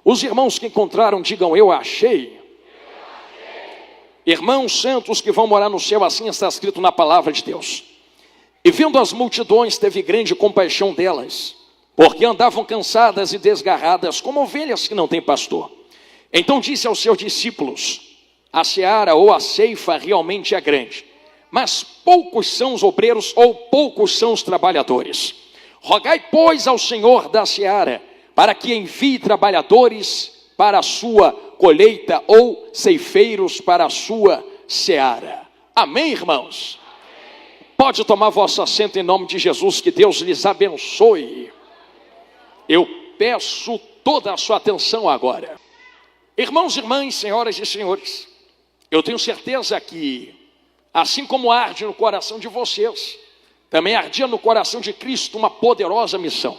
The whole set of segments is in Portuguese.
Os irmãos que encontraram, digam: eu achei. Irmãos santos que vão morar no céu, assim está escrito na palavra de Deus. E vendo as multidões, teve grande compaixão delas, porque andavam cansadas e desgarradas, como ovelhas que não têm pastor. Então disse aos seus discípulos: a seara ou a ceifa realmente é grande, mas poucos são os obreiros ou poucos são os trabalhadores. Rogai, pois, ao Senhor da seara, para que envie trabalhadores para a sua colheita, ou ceifeiros para a sua seara. Amém, irmãos? Pode tomar vosso assento em nome de Jesus, que Deus lhes abençoe. Eu peço toda a sua atenção agora. Irmãos e irmãs, senhoras e senhores, eu tenho certeza que, assim como arde no coração de vocês, também ardia no coração de Cristo uma poderosa missão.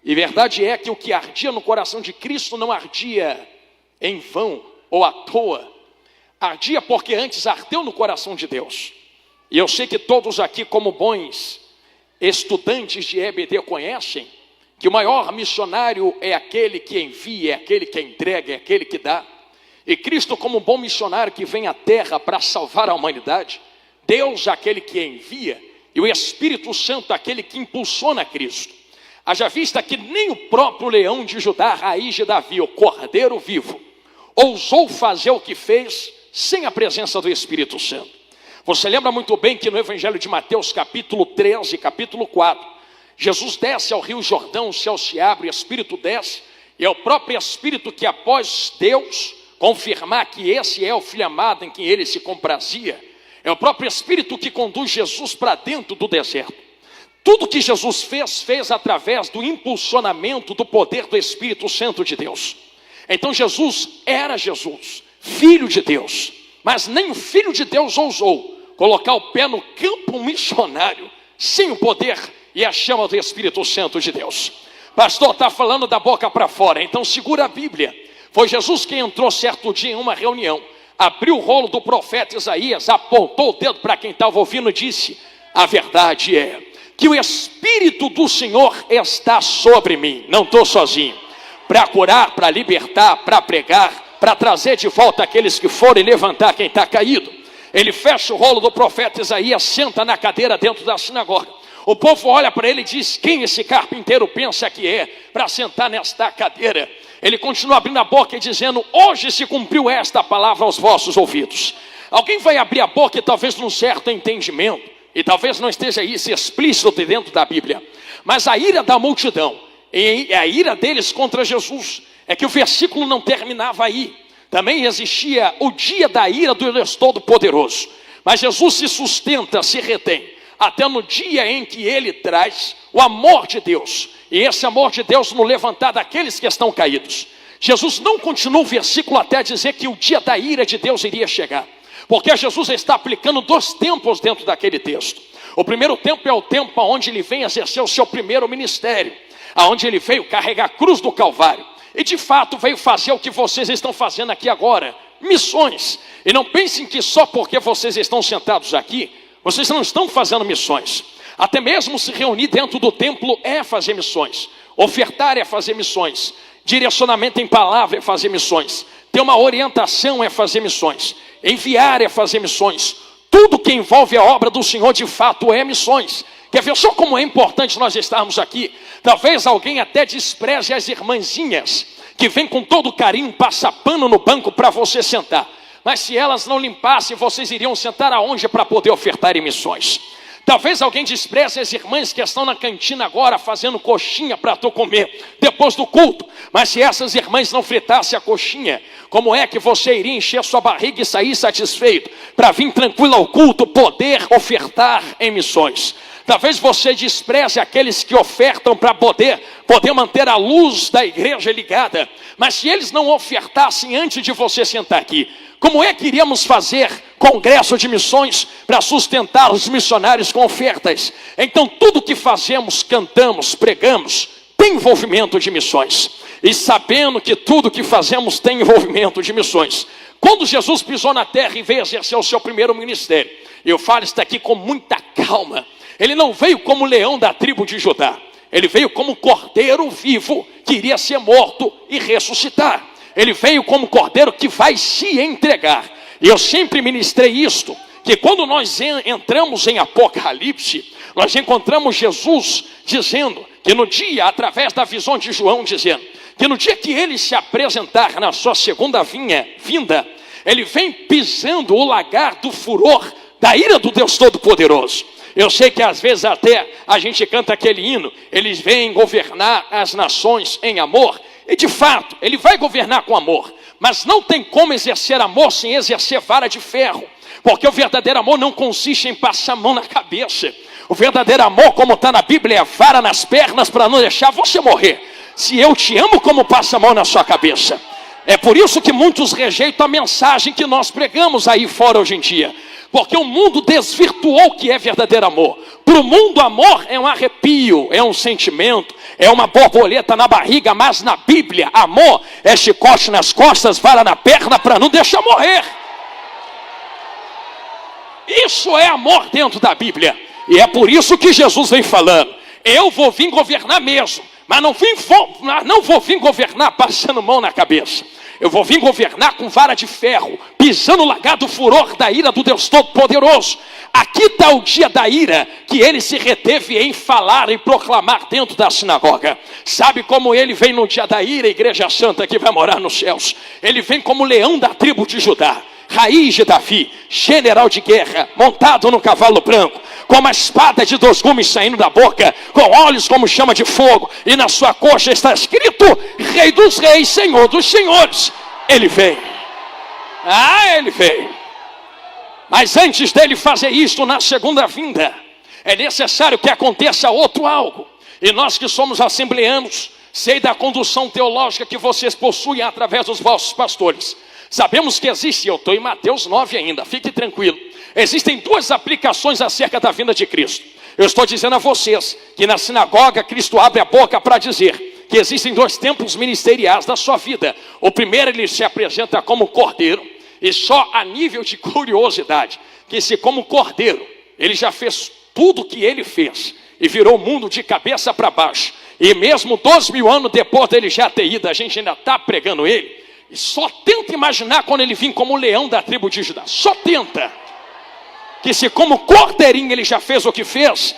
E verdade é que o que ardia no coração de Cristo não ardia em vão ou à toa. Ardia porque antes ardeu no coração de Deus. E eu sei que todos aqui, como bons estudantes de EBD, conhecem que o maior missionário é aquele que envia, é aquele que entrega, é aquele que dá. E Cristo, como um bom missionário que vem à terra para salvar a humanidade, Deus é aquele que envia, e o Espírito Santo é aquele que impulsiona Cristo. Haja vista que nem o próprio leão de Judá, raiz de Davi, o cordeiro vivo, ousou fazer o que fez sem a presença do Espírito Santo. Você lembra muito bem que no Evangelho de Mateus, capítulo 13, capítulo 4, Jesus desce ao rio Jordão, o céu se abre, o Espírito desce, e é o próprio Espírito que, após Deus confirmar que esse é o Filho amado em quem ele se comprazia, é o próprio Espírito que conduz Jesus para dentro do deserto. Tudo que Jesus fez através do impulsionamento do poder do Espírito Santo de Deus. Então Jesus era Jesus, Filho de Deus, mas nem o Filho de Deus ousou colocar o pé no campo missionário sem o poder e a chama do Espírito Santo de Deus. Pastor, está falando da boca para fora, então segura a Bíblia. Foi Jesus quem entrou certo dia em uma reunião, abriu o rolo do profeta Isaías, apontou o dedo para quem estava ouvindo e disse: a verdade é que o Espírito do Senhor está sobre mim. Não estou sozinho, para curar, para libertar, para pregar, para trazer de volta aqueles que foram e levantar quem está caído. Ele fecha o rolo do profeta Isaías, senta na cadeira dentro da sinagoga. O povo olha para ele e diz: quem esse carpinteiro pensa que é para sentar nesta cadeira? Ele continua abrindo a boca e dizendo: hoje se cumpriu esta palavra aos vossos ouvidos. Alguém vai abrir a boca e talvez num certo entendimento, e talvez não esteja isso explícito dentro da Bíblia, mas a ira da multidão e a ira deles contra Jesus é que o versículo não terminava aí. Também existia o dia da ira do Deus Todo-Poderoso, mas Jesus se sustenta, se retém, até no dia em que ele traz o amor de Deus, e esse amor de Deus no levantar daqueles que estão caídos. Jesus não continua o versículo até dizer que o dia da ira de Deus iria chegar, porque Jesus está aplicando 2 tempos dentro daquele texto. O primeiro tempo é o tempo onde ele vem exercer o seu primeiro ministério, aonde ele veio carregar a cruz do Calvário, e de fato veio fazer o que vocês estão fazendo aqui agora, missões. E não pensem que só porque vocês estão sentados aqui, vocês não estão fazendo missões. Até mesmo se reunir dentro do templo é fazer missões. Ofertar é fazer missões. Direcionamento em palavra é fazer missões. Ter uma orientação é fazer missões. Enviar é fazer missões. Tudo que envolve a obra do Senhor de fato é missões. Quer ver só como é importante nós estarmos aqui? Talvez alguém até despreze as irmãzinhas que vêm com todo carinho, passa pano no banco para você sentar. Mas se elas não limpassem, vocês iriam sentar aonde para poder ofertar em missões? Talvez alguém despreze as irmãs que estão na cantina agora fazendo coxinha para tu comer depois do culto. Mas se essas irmãs não fritassem a coxinha, como é que você iria encher sua barriga e sair satisfeito para vir tranquilo ao culto, poder ofertar em missões? Talvez você despreze aqueles que ofertam para poder manter a luz da igreja ligada. Mas se eles não ofertassem antes de você sentar aqui, como é que iríamos fazer congresso de missões para sustentar os missionários com ofertas? Então tudo que fazemos, cantamos, pregamos, tem envolvimento de missões. E sabendo que tudo que fazemos tem envolvimento de missões, quando Jesus pisou na terra e veio exercer o seu primeiro ministério, eu falo isso aqui com muita calma, ele não veio como leão da tribo de Judá. Ele veio como cordeiro vivo que iria ser morto e ressuscitar. Ele veio como cordeiro que vai se entregar. E eu sempre ministrei isto, que quando nós entramos em Apocalipse, nós encontramos Jesus dizendo que no dia, através da visão de João, dizendo que no dia que ele se apresentar na sua segunda vinda, ele vem pisando o lagar do furor da ira do Deus Todo-Poderoso. Eu sei que às vezes até a gente canta aquele hino, eles vêm governar as nações em amor, e de fato, ele vai governar com amor, mas não tem como exercer amor sem exercer vara de ferro, porque o verdadeiro amor não consiste em passar a mão na cabeça. O verdadeiro amor, como está na Bíblia, é vara nas pernas para não deixar você morrer. Se eu te amo, como passa a mão na sua cabeça? É por isso que muitos rejeitam a mensagem que nós pregamos aí fora hoje em dia. Porque o mundo desvirtuou o que é verdadeiro amor. Para o mundo, amor é um arrepio, é um sentimento, é uma borboleta na barriga. Mas na Bíblia, amor é chicote nas costas, vara na perna para não deixar morrer. Isso é amor dentro da Bíblia. E é por isso que Jesus vem falando: eu vou vir governar mesmo, mas não vou vir governar passando mão na cabeça. Eu vou vir governar com vara de ferro, pisando o lagar do furor da ira do Deus Todo-Poderoso. Aqui está o dia da ira, que ele se reteve em falar e proclamar dentro da sinagoga. Sabe como ele vem no dia da ira, Igreja Santa que vai morar nos céus? Ele vem como leão da tribo de Judá, raiz de Davi, general de guerra, montado no cavalo branco, com uma espada de 2 gumes saindo da boca, com olhos como chama de fogo, e na sua coxa está escrito: Rei dos Reis, Senhor dos Senhores. Ele vem. Ele vem. Mas antes dele fazer isto na segunda vinda, é necessário que aconteça outro algo. E nós que somos assembleanos, sei da condução teológica que vocês possuem através dos vossos pastores. Sabemos que existe, eu estou em Mateus 9 ainda, fique tranquilo. Existem 2 aplicações acerca da vinda de Cristo. Eu estou dizendo a vocês que na sinagoga Cristo abre a boca para dizer que existem 2 tempos ministeriais da sua vida. O primeiro, ele se apresenta como cordeiro, e só a nível de curiosidade, que se como cordeiro, ele já fez tudo o que ele fez, e virou o mundo de cabeça para baixo. E mesmo 2000 anos depois dele já ter ido, a gente ainda está pregando ele. E só tenta imaginar quando ele vir como leão da tribo de Judá. Só tenta. Que se como cordeirinho ele já fez o que fez,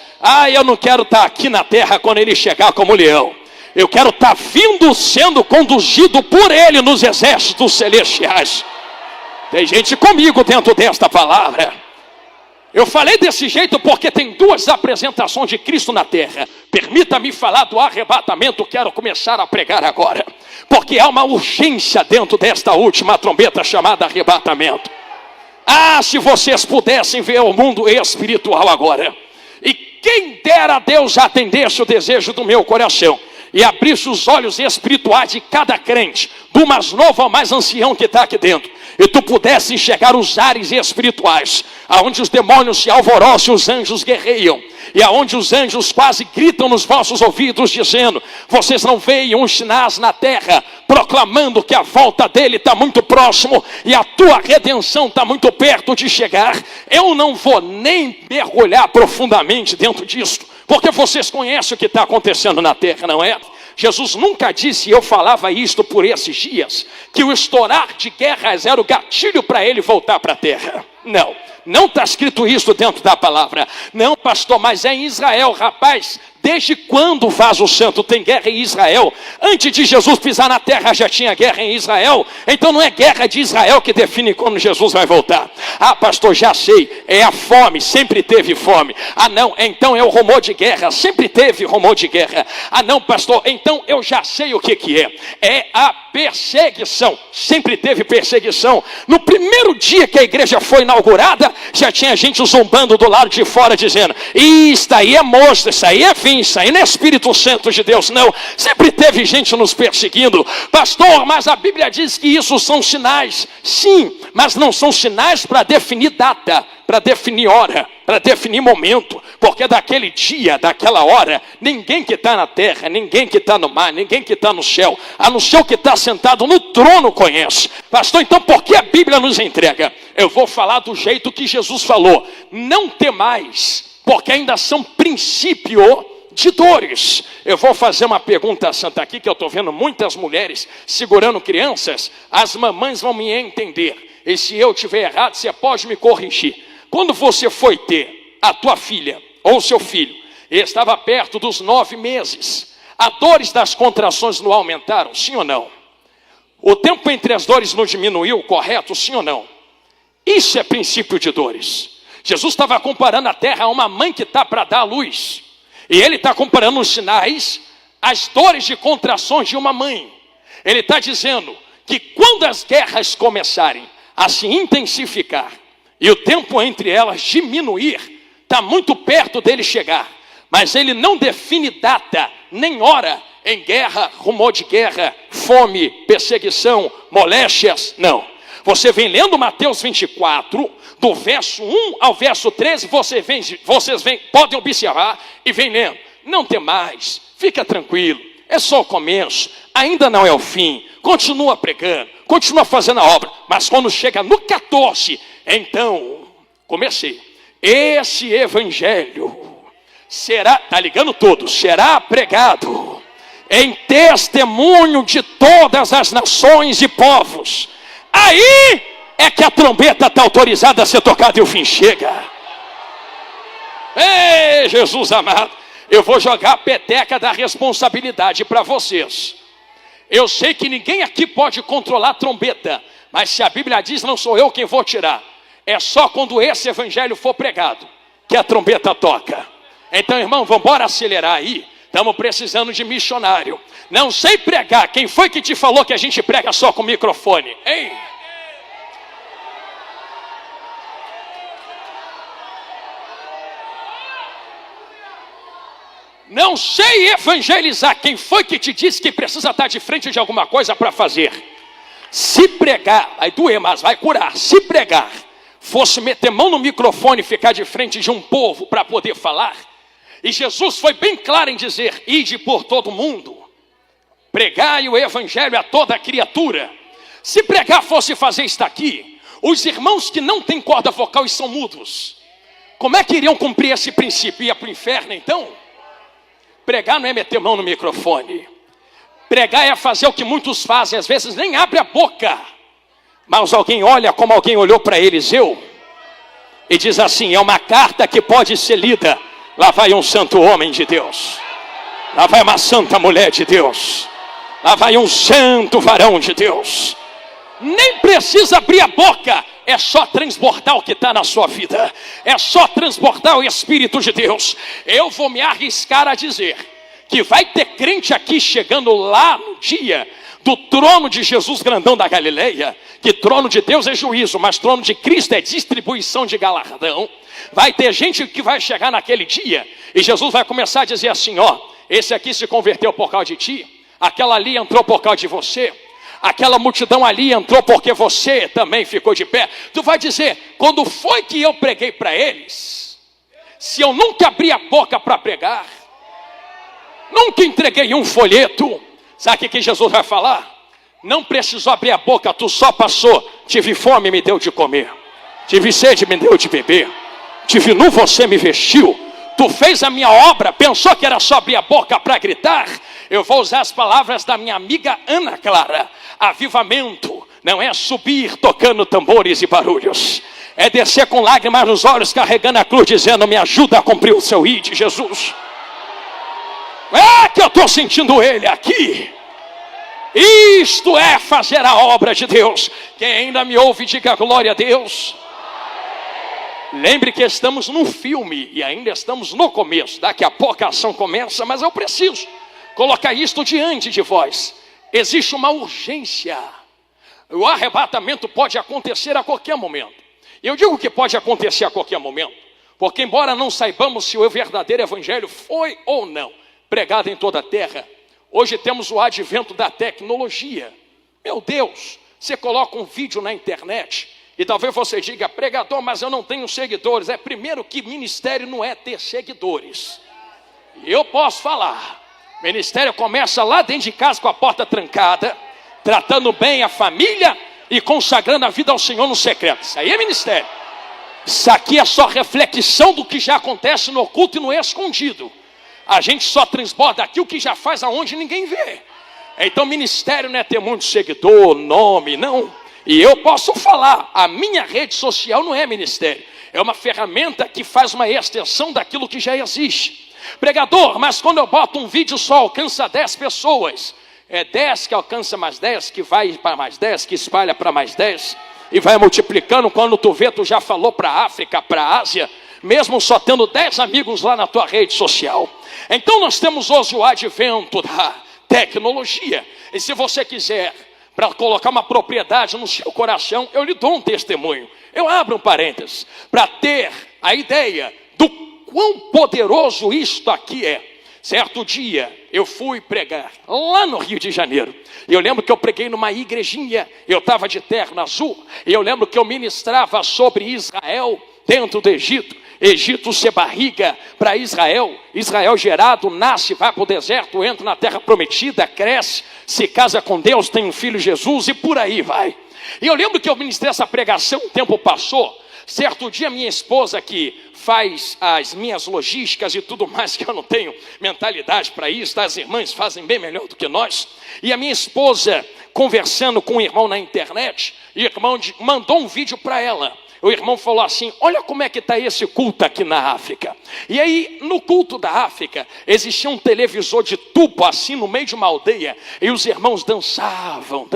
eu não quero estar aqui na terra quando ele chegar como leão. Eu quero estar vindo, sendo conduzido por ele nos exércitos celestiais. Tem gente comigo dentro desta palavra. Eu falei desse jeito porque tem 2 apresentações de Cristo na terra. Permita-me falar do arrebatamento, quero começar a pregar agora. Porque há uma urgência dentro desta última trombeta chamada arrebatamento. Se vocês pudessem ver o mundo espiritual agora. E quem dera a Deus atendesse o desejo do meu coração e abrisse os olhos espirituais de cada crente, do mais novo ao mais ancião que está aqui dentro, e tu pudesse enxergar os ares espirituais, aonde os demônios se alvoroçam e os anjos guerreiam, e aonde os anjos quase gritam nos vossos ouvidos, dizendo: vocês não veem uns sinais na terra, proclamando que a volta dele está muito próximo, e a tua redenção está muito perto de chegar. Eu não vou nem mergulhar profundamente dentro disso, porque vocês conhecem o que está acontecendo na terra, não é? Jesus nunca disse, e eu falava isto por esses dias, que o estourar de guerras era o gatilho para ele voltar para a terra. Não está escrito isso dentro da palavra. Não, pastor, mas é em Israel. Rapaz, desde quando, vaso santo, tem guerra em Israel? Antes de Jesus pisar na terra já tinha guerra em Israel. Então não é guerra de Israel que define quando Jesus vai voltar. Pastor, já sei, é a fome, sempre teve fome. Não, então é o rumor de guerra, sempre teve rumor de guerra. Não, pastor, então eu já sei o que é. É a perseguição, sempre teve perseguição. No primeiro dia que a igreja foi inaugurada, já tinha gente zombando do lado de fora, dizendo: isso aí é monstro, isso aí é fim, isso aí não é Espírito Santo de Deus, não. Sempre teve gente nos perseguindo. Pastor, mas a Bíblia diz que isso são sinais. Sim, mas não são sinais para definir data, para definir hora, para definir momento, porque daquele dia, daquela hora, ninguém que está na terra, ninguém que está no mar, ninguém que está no céu, a não ser o que está sentado no trono conhece. Pastor, então por que a Bíblia nos entrega? Eu vou falar do jeito que Jesus falou: não temais, porque ainda são princípio de dores. Eu vou fazer uma pergunta santa aqui, que eu estou vendo muitas mulheres segurando crianças. As mamães vão me entender. E se eu estiver errado, você pode me corrigir. Quando você foi ter a tua filha ou seu filho, e estava perto dos 9 meses, as dores das contrações não aumentaram, sim ou não? O tempo entre as dores não diminuiu, correto, sim ou não? Isso é princípio de dores. Jesus estava comparando a terra a uma mãe que está para dar à luz. E ele está comparando os sinais, as dores de contrações de uma mãe. Ele está dizendo que quando as guerras começarem a se intensificar e o tempo entre elas diminuir, está muito perto dele chegar. Mas ele não define data nem hora em guerra, rumor de guerra, fome, perseguição, moléstias, não. Você vem lendo Mateus 24, do verso 1 ao verso 13, vocês podem observar e vem lendo. Não tem mais, fica tranquilo, é só o começo, ainda não é o fim. Continua pregando, continua fazendo a obra, mas quando chega no 14, então, comecei. Esse evangelho será, tá ligando tudo, será pregado em testemunho de todas as nações e povos. Aí é que a trombeta está autorizada a ser tocada e o fim chega. Ei, Jesus amado, eu vou jogar a peteca da responsabilidade para vocês. Eu sei que ninguém aqui pode controlar a trombeta, mas se a Bíblia diz, não sou eu quem vou tirar. É só quando esse evangelho for pregado que a trombeta toca. Então, irmão, vamos embora acelerar aí. Estamos precisando de missionário. Não sei pregar. Quem foi que te falou que a gente prega só com microfone? Hein? Não sei evangelizar. Quem foi que te disse que precisa estar de frente de alguma coisa para fazer? Se pregar, vai doer, mas vai curar. Se pregar, fosse meter mão no microfone e ficar de frente de um povo para poder falar, e Jesus foi bem claro em dizer, ide por todo mundo, pregai o evangelho a toda criatura. Se pregar fosse fazer isso aqui, os irmãos que não têm corda vocal e são mudos, como é que iriam cumprir esse princípio? Ia para o inferno então? Pregar não é meter mão no microfone. Pregar é fazer o que muitos fazem, às vezes nem abre a boca, mas alguém olha como alguém olhou para Eliseu e diz assim, é uma carta que pode ser lida. Lá vai um santo homem de Deus, lá vai uma santa mulher de Deus, lá vai um santo varão de Deus. Nem precisa abrir a boca, é só transbordar o que está na sua vida, é só transbordar o Espírito de Deus. Eu vou me arriscar a dizer que vai ter crente aqui chegando lá no dia do trono de Jesus grandão da Galileia, que trono de Deus é juízo, mas trono de Cristo é distribuição de galardão. Vai ter gente que vai chegar naquele dia e Jesus vai começar a dizer assim, ó, esse aqui se converteu por causa de ti, aquela ali entrou por causa de você, aquela multidão ali entrou porque você também ficou de pé. Tu vai dizer, quando foi que eu preguei para eles? Se eu nunca abri a boca para pregar, nunca entreguei um folheto, sabe o que Jesus vai falar? Não precisou abrir a boca, tu só passou, tive fome, me deu de comer, tive sede, me deu de beber, tive nu, você me vestiu, tu fez a minha obra, pensou que era só abrir a boca para gritar? Eu vou usar as palavras da minha amiga Ana Clara, avivamento não é subir tocando tambores e barulhos, é descer com lágrimas nos olhos, carregando a cruz, dizendo, me ajuda a cumprir o seu ID, Jesus. É que eu estou sentindo ele aqui. Isto é fazer a obra de Deus. Quem ainda me ouve, diga glória a Deus. Lembre que estamos num filme e ainda estamos no começo. Daqui a pouco a ação começa, mas eu preciso colocar isto diante de vós. Existe uma urgência. O arrebatamento pode acontecer a qualquer momento. Eu digo que pode acontecer a qualquer momento, porque embora não saibamos se o verdadeiro evangelho foi ou não pregado em toda a terra, hoje temos o advento da tecnologia. Meu Deus, você coloca um vídeo na internet e talvez você diga, pregador, mas eu não tenho seguidores. É primeiro que ministério não é ter seguidores. E eu posso falar, ministério começa lá dentro de casa com a porta trancada, tratando bem a família e consagrando a vida ao Senhor no secreto. Isso aí é ministério. Isso aqui é só reflexão do que já acontece no oculto e no escondido. A gente só transborda aqui o que já faz aonde ninguém vê. Então ministério não é ter muito seguidor, nome, não. E eu posso falar, a minha rede social não é ministério. É uma ferramenta que faz uma extensão daquilo que já existe. Pregador, mas quando eu boto um vídeo só alcança 10 pessoas. É 10 que alcança mais 10, que vai para mais 10, que espalha para mais 10. E vai multiplicando, quando tu vê, tu já falou para a África, para a Ásia, mesmo só tendo 10 amigos lá na tua rede social. Então nós temos hoje o advento da tecnologia. E se você quiser, para colocar uma propriedade no seu coração, eu lhe dou um testemunho. Eu abro um parênteses, para ter a ideia do quão poderoso isto aqui é. Certo dia, eu fui pregar lá no Rio de Janeiro. E eu lembro que eu preguei numa igrejinha, eu estava de terno azul. E eu lembro que eu ministrava sobre Israel dentro do Egito. Egito ser barriga para Israel. Israel gerado, nasce, vai para o deserto, entra na terra prometida, cresce, se casa com Deus, tem um filho Jesus e por aí vai. E eu lembro que eu ministrei essa pregação, o tempo passou. Certo dia, minha esposa, que faz as minhas logísticas e tudo mais, que eu não tenho mentalidade para isso, as irmãs fazem bem melhor do que nós. E a minha esposa, conversando com um irmão na internet, o irmão mandou um vídeo para ela. O irmão falou assim: olha como é que está esse culto aqui na África. E aí, no culto da África, existia um televisor de tubo assim no meio de uma aldeia. E os irmãos dançavam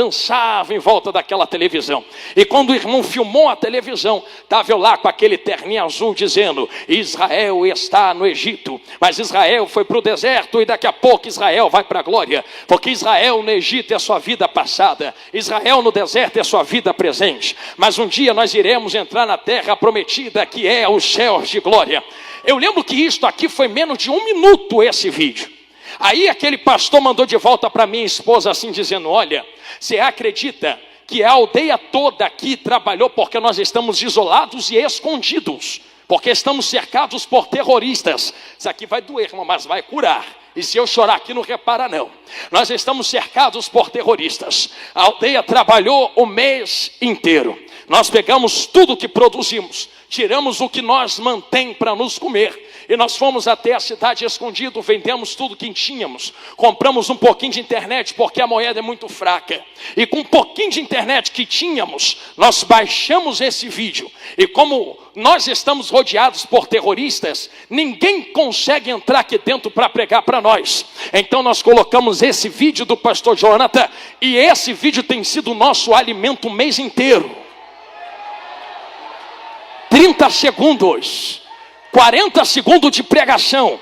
em volta daquela televisão. E quando o irmão filmou a televisão, estava eu lá com aquele terninho azul dizendo: Israel está no Egito. Mas Israel foi para o deserto e daqui a pouco Israel vai para a glória. Porque Israel no Egito é sua vida passada. Israel no deserto é sua vida presente. Mas um dia nós iremos entrar na terra prometida, que é os céus de glória. Eu lembro que isto aqui foi menos de 1 minuto esse vídeo. Aí aquele pastor mandou de volta para minha esposa assim dizendo: olha, você acredita que a aldeia toda aqui trabalhou porque nós estamos isolados e escondidos, porque estamos cercados por terroristas. Isso aqui vai doer, irmão, mas vai curar. E se eu chorar aqui, não repara não. Nós estamos cercados por terroristas. A aldeia trabalhou o mês inteiro. Nós pegamos tudo que produzimos, tiramos o que nós mantém para nos comer. E nós fomos até a cidade escondido, vendemos tudo que tínhamos. Compramos um pouquinho de internet, porque a moeda é muito fraca. E com um pouquinho de internet que tínhamos, nós baixamos esse vídeo. E como nós estamos rodeados por terroristas, ninguém consegue entrar aqui dentro para pregar para nós. Então nós colocamos esse vídeo do pastor Jonathan, e esse vídeo tem sido o nosso alimento o mês inteiro. 30 segundos, 40 segundos de pregação.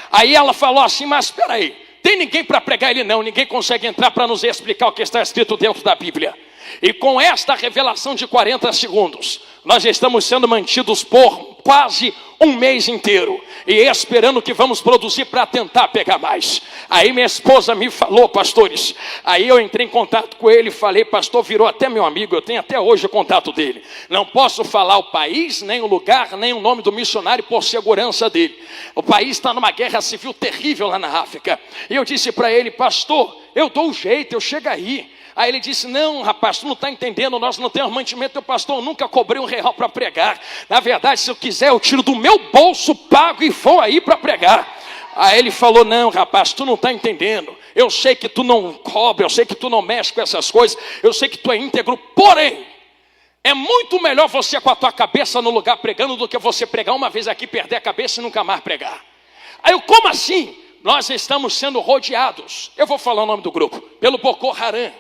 Aí ela falou assim: mas espera aí, tem ninguém para pregar ele não, ninguém consegue entrar para nos explicar o que está escrito dentro da Bíblia. E com esta revelação de 40 segundos, nós estamos sendo mantidos por quase um mês inteiro, e esperando que vamos produzir para tentar pegar mais. Aí minha esposa me falou: pastores, aí eu entrei em contato com ele e falei: pastor, virou até meu amigo, eu tenho até hoje o contato dele. Não posso falar o país, nem o lugar, nem o nome do missionário por segurança dele. O país está numa guerra civil terrível lá na África. E eu disse para ele: pastor, eu dou um jeito, eu chego aí. Aí ele disse: não, rapaz, tu não está entendendo, nós não temos mantimento. Eu, pastor, eu nunca cobrei R$1 para pregar. Na verdade, se eu quiser, eu tiro do meu bolso, pago e vou aí para pregar. Aí ele falou: não, rapaz, tu não está entendendo. Eu sei que tu não cobra, eu sei que tu não mexe com essas coisas, eu sei que tu é íntegro, porém, é muito melhor você com a tua cabeça no lugar pregando do que você pregar uma vez aqui, perder a cabeça e nunca mais pregar. Aí eu: como assim? Nós estamos sendo rodeados, eu vou falar o nome do grupo, pelo Boko Haram.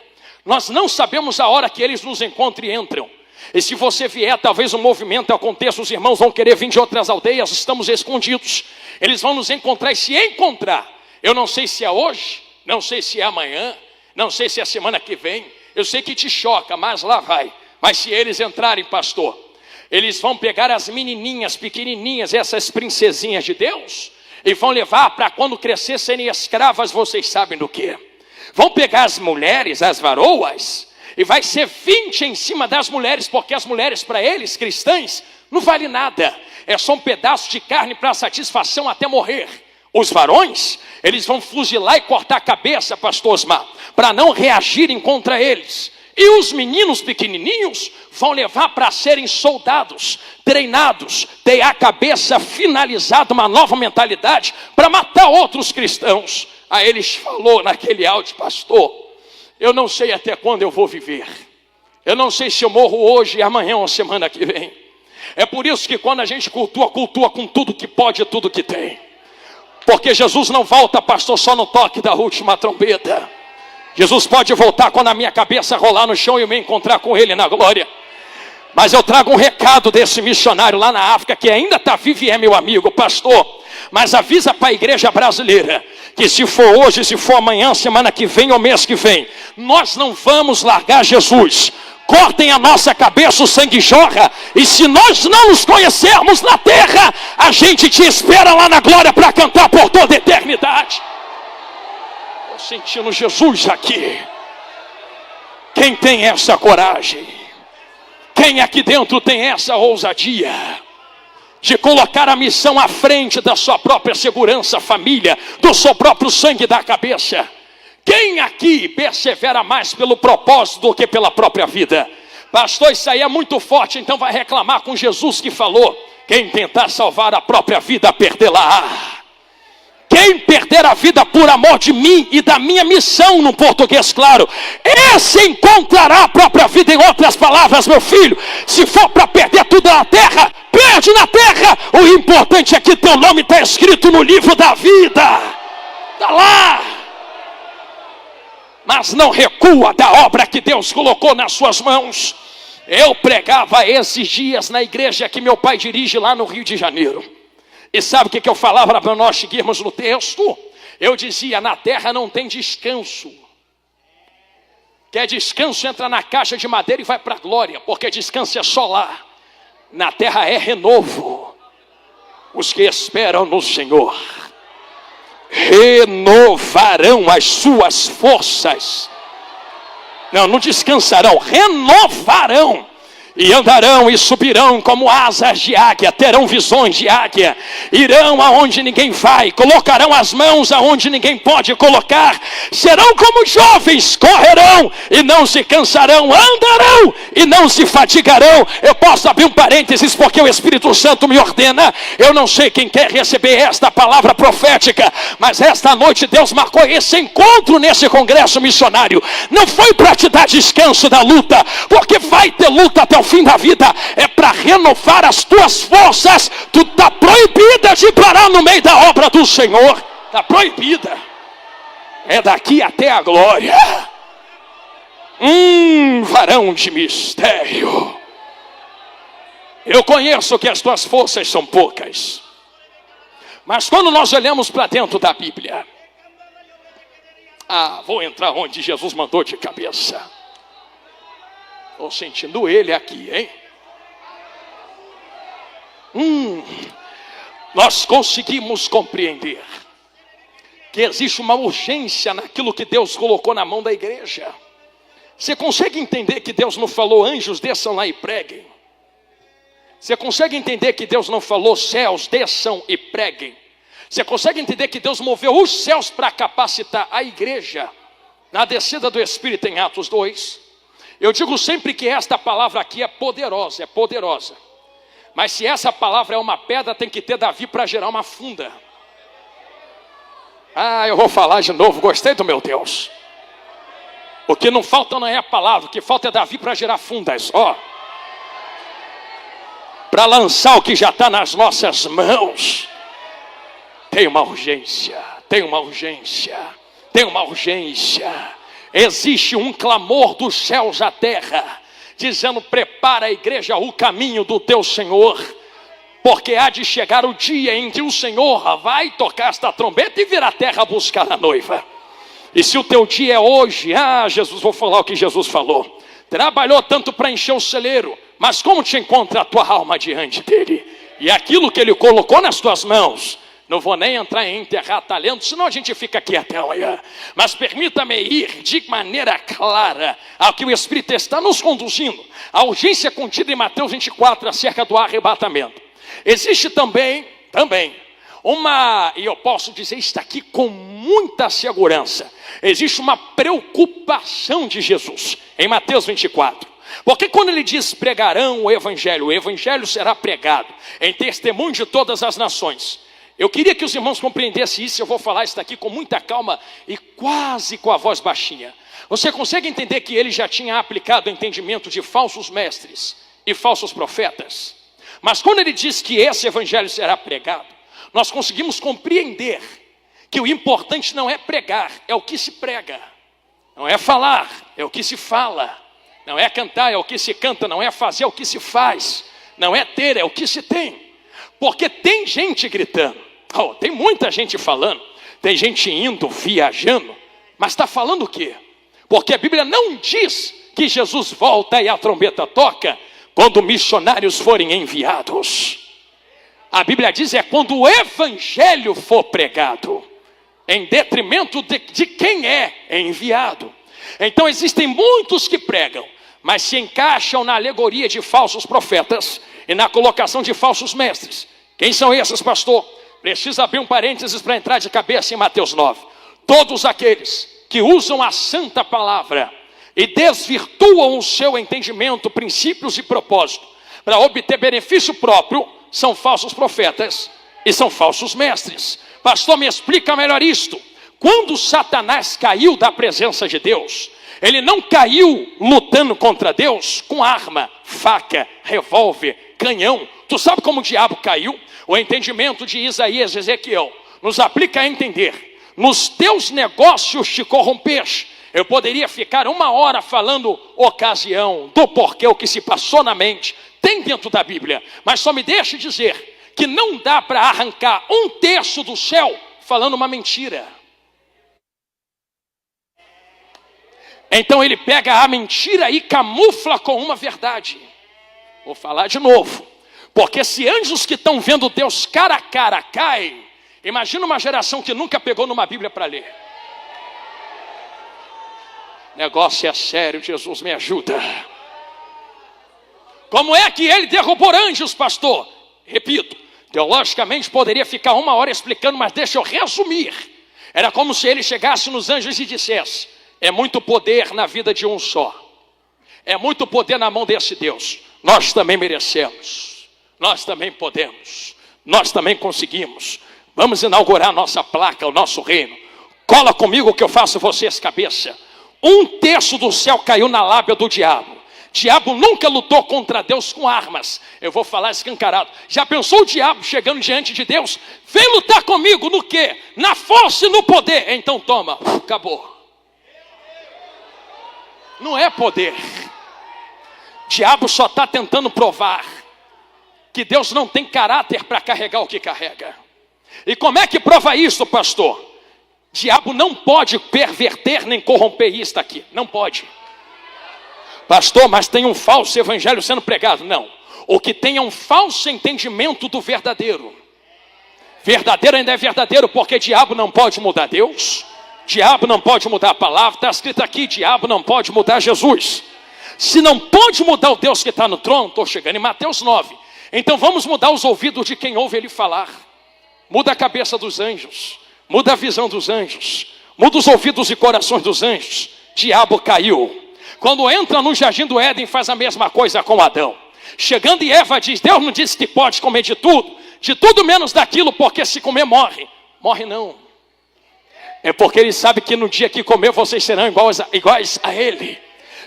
Nós não sabemos a hora que eles nos encontram e entram. E se você vier, talvez um movimento aconteça, os irmãos vão querer vir de outras aldeias, estamos escondidos. Eles vão nos encontrar, e se encontrar, eu não sei se é hoje, não sei se é amanhã, não sei se é semana que vem, eu sei que te choca, mas lá vai. Mas se eles entrarem, pastor, eles vão pegar as menininhas pequenininhas, essas princesinhas de Deus, e vão levar para quando crescer serem escravas, vocês sabem do quê? Vão pegar as mulheres, as varoas, e vai ser 20 em cima das mulheres, porque as mulheres para eles, cristãs, não vale nada. É só um pedaço de carne para satisfação até morrer. Os varões, eles vão fuzilar e cortar a cabeça, pastor Osmar, para não reagirem contra eles. E os meninos pequenininhos vão levar para serem soldados, treinados, ter a cabeça finalizada, uma nova mentalidade, para matar outros cristãos. Aí eles falou naquele áudio: pastor, eu não sei até quando eu vou viver. Eu não sei se eu morro hoje, e amanhã ou semana que vem. É por isso que quando a gente cultua com tudo que pode e tudo que tem. Porque Jesus não volta, pastor, só no toque da última trombeta. Jesus pode voltar quando a minha cabeça rolar no chão e eu me encontrar com Ele na glória. Mas eu trago um recado desse missionário lá na África, que ainda está vivo e é meu amigo, pastor. Mas avisa para a igreja brasileira, que se for hoje, se for amanhã, semana que vem ou mês que vem, nós não vamos largar Jesus. Cortem a nossa cabeça, o sangue jorra. E se nós não nos conhecermos na terra, a gente te espera lá na glória para cantar por toda a eternidade. Estou sentindo Jesus aqui. Quem tem essa coragem? Quem aqui dentro tem essa ousadia de colocar a missão à frente da sua própria segurança, família, do seu próprio sangue da cabeça? Quem aqui persevera mais pelo propósito do que pela própria vida? Pastor, isso aí é muito forte, então vai reclamar com Jesus que falou: quem tentar salvar a própria vida, perdê-la. Quem perder a vida por amor de mim e da minha missão, no português claro, esse encontrará a própria vida. Em outras palavras, meu filho, se for para perder tudo na terra, perde na terra. O importante é que teu nome está escrito no livro da vida. Está lá. Mas não recua da obra que Deus colocou nas suas mãos. Eu pregava esses dias na igreja que meu pai dirige lá no Rio de Janeiro. E sabe o que eu falava para nós seguirmos no texto? Eu dizia: na terra não tem descanso. Quer descanso, entra na caixa de madeira e vai para a glória, porque descanso é só lá. Na terra é renovo. Os que esperam no Senhor renovarão as suas forças. Não descansarão, renovarão. E andarão e subirão como asas de águia, terão visões de águia, irão aonde ninguém vai, colocarão as mãos aonde ninguém pode colocar, serão como jovens, correrão e não se cansarão, andarão e não se fatigarão. Eu posso abrir um parênteses porque o Espírito Santo me ordena. Eu não sei quem quer receber esta palavra profética, mas esta noite Deus marcou esse encontro nesse congresso missionário. Não foi para te dar descanso da luta, porque vai ter luta até o fim da vida. É para renovar as tuas forças. Tu está proibida de parar no meio da obra do Senhor. Está proibida. É daqui até a glória. Varão de mistério, eu conheço que as tuas forças são poucas, mas quando nós olhamos para dentro da Bíblia, vou entrar onde Jesus mandou de cabeça. Estou sentindo ele aqui, hein? Nós conseguimos compreender que existe uma urgência naquilo que Deus colocou na mão da igreja. Você consegue entender que Deus não falou: anjos desçam lá e preguem? Você consegue entender que Deus não falou: céus desçam e preguem? Você consegue entender que Deus moveu os céus para capacitar a igreja na descida do Espírito em Atos 2? Eu digo sempre que esta palavra aqui é poderosa, mas se essa palavra é uma pedra, tem que ter Davi para gerar uma funda. Eu vou falar de novo, gostei do meu Deus. O que não falta não é a palavra, o que falta é Davi para gerar fundas, para lançar o que já está nas nossas mãos. Tem uma urgência. Existe um clamor dos céus à terra, dizendo: prepara a igreja o caminho do teu Senhor, porque há de chegar o dia em que o Senhor vai tocar esta trombeta e vir à terra buscar a noiva. E se o teu dia é hoje, Jesus, vou falar o que Jesus falou: trabalhou tanto para encher o celeiro, mas como te encontra a tua alma diante dele? E aquilo que ele colocou nas tuas mãos, não vou nem entrar em enterrar talento, senão a gente fica aqui até amanhã. Mas permita-me ir de maneira clara ao que o Espírito está nos conduzindo. A urgência contida em Mateus 24 acerca do arrebatamento. Existe também E eu posso dizer isso aqui com muita segurança, existe uma preocupação de Jesus em Mateus 24. Porque quando ele diz pregarão o evangelho será pregado em testemunho de todas as nações. Eu queria que os irmãos compreendessem isso. Eu vou falar isso aqui com muita calma e quase com a voz baixinha. Você consegue entender que ele já tinha aplicado o entendimento de falsos mestres e falsos profetas? Mas quando ele diz que esse evangelho será pregado, nós conseguimos compreender que o importante não é pregar, é o que se prega. Não é falar, é o que se fala. Não é cantar, é o que se canta. Não é fazer, é o que se faz. Não é ter, é o que se tem. Porque tem gente gritando. Tem muita gente falando, tem gente indo, viajando, mas está falando o quê? Porque a Bíblia não diz que Jesus volta e a trombeta toca quando missionários forem enviados. A Bíblia diz quando o evangelho for pregado, em detrimento de quem é enviado. Então existem muitos que pregam, mas se encaixam na alegoria de falsos profetas e na colocação de falsos mestres. Quem são esses, pastor? Precisa abrir um parênteses para entrar de cabeça em Mateus 9. Todos aqueles que usam a santa palavra e desvirtuam o seu entendimento, princípios e propósito para obter benefício próprio, são falsos profetas e são falsos mestres. Pastor, me explica melhor isto. Quando Satanás caiu da presença de Deus, ele não caiu lutando contra Deus com arma, faca, revólver, canhão. Tu sabe como o diabo caiu? O entendimento de Isaías e Ezequiel nos aplica a entender: nos teus negócios te corrompeste. Eu poderia ficar 1 hora falando ocasião, do porquê, o que se passou na mente, tem dentro da Bíblia, mas só me deixe dizer que não dá para arrancar 1/3 do céu falando uma mentira. Então ele pega a mentira e camufla com uma verdade. Vou falar de novo. Porque se anjos que estão vendo Deus cara a cara caem, imagina uma geração que nunca pegou numa Bíblia para ler. Negócio é sério, Jesus me ajuda. Como é que ele derrubou anjos, pastor? Repito, teologicamente poderia ficar 1 hora explicando, mas deixa eu resumir. Era como se ele chegasse nos anjos e dissesse: é muito poder na vida de um só. É muito poder na mão desse Deus. Nós também merecemos. Nós também podemos. Nós também conseguimos. Vamos inaugurar nossa placa, o nosso reino. Cola comigo que eu faço vocês cabeça. 1/3 do céu caiu na lábia do diabo. Diabo nunca lutou contra Deus com armas. Eu vou falar escancarado. Já pensou o diabo chegando diante de Deus? Vem lutar comigo no quê? Na força e no poder. Então toma, acabou. Não é poder. Diabo só está tentando provar que Deus não tem caráter para carregar o que carrega. E como é que prova isso, pastor? Diabo não pode perverter nem corromper isso aqui. Não pode. Pastor, mas tem um falso evangelho sendo pregado. Não. O que tem é um falso entendimento do verdadeiro. Verdadeiro ainda é verdadeiro, porque diabo não pode mudar Deus. Diabo não pode mudar a palavra. Está escrito aqui, diabo não pode mudar Jesus. Se não pode mudar o Deus que está no trono, estou chegando em Mateus 9. Então vamos mudar os ouvidos de quem ouve ele falar. Muda a cabeça dos anjos. Muda a visão dos anjos. Muda os ouvidos e corações dos anjos. Diabo caiu. Quando entra no jardim do Éden, faz a mesma coisa com Adão. Chegando em Eva diz: Deus não disse que pode comer de tudo menos daquilo, porque se comer morre. Morre não. É porque ele sabe que no dia que comer vocês serão iguais a ele.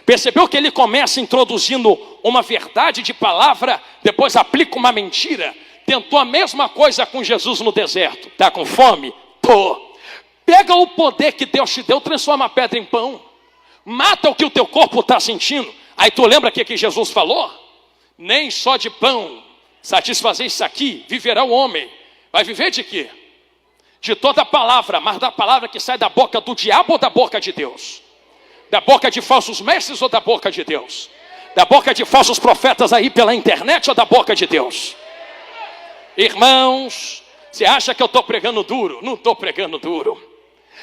Percebeu que ele começa introduzindo uma verdade de palavra, depois aplica uma mentira. Tentou a mesma coisa com Jesus no deserto. Está com fome? Tô. Pega o poder que Deus te deu, transforma a pedra em pão. Mata o que o teu corpo está sentindo. Aí tu lembra o que Jesus falou? Nem só de pão satisfazer isso aqui viverá o homem. Vai viver de quê? De toda a palavra, mas da palavra que sai da boca do diabo ou da boca de Deus? Da boca de falsos mestres ou da boca de Deus? Da boca de falsos profetas aí pela internet ou da boca de Deus? Irmãos, você acha que eu estou pregando duro? Não estou pregando duro.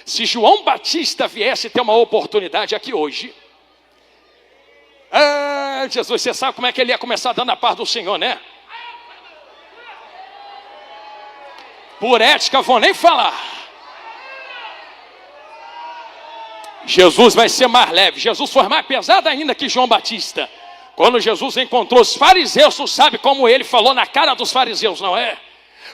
Se João Batista viesse ter uma oportunidade aqui hoje, Jesus, você sabe como é que ele ia começar dando a paz do Senhor, né? Por ética, vou nem falar. Jesus vai ser mais leve. Jesus foi mais pesado ainda que João Batista. Quando Jesus encontrou os fariseus, tu sabe como ele falou na cara dos fariseus, não é?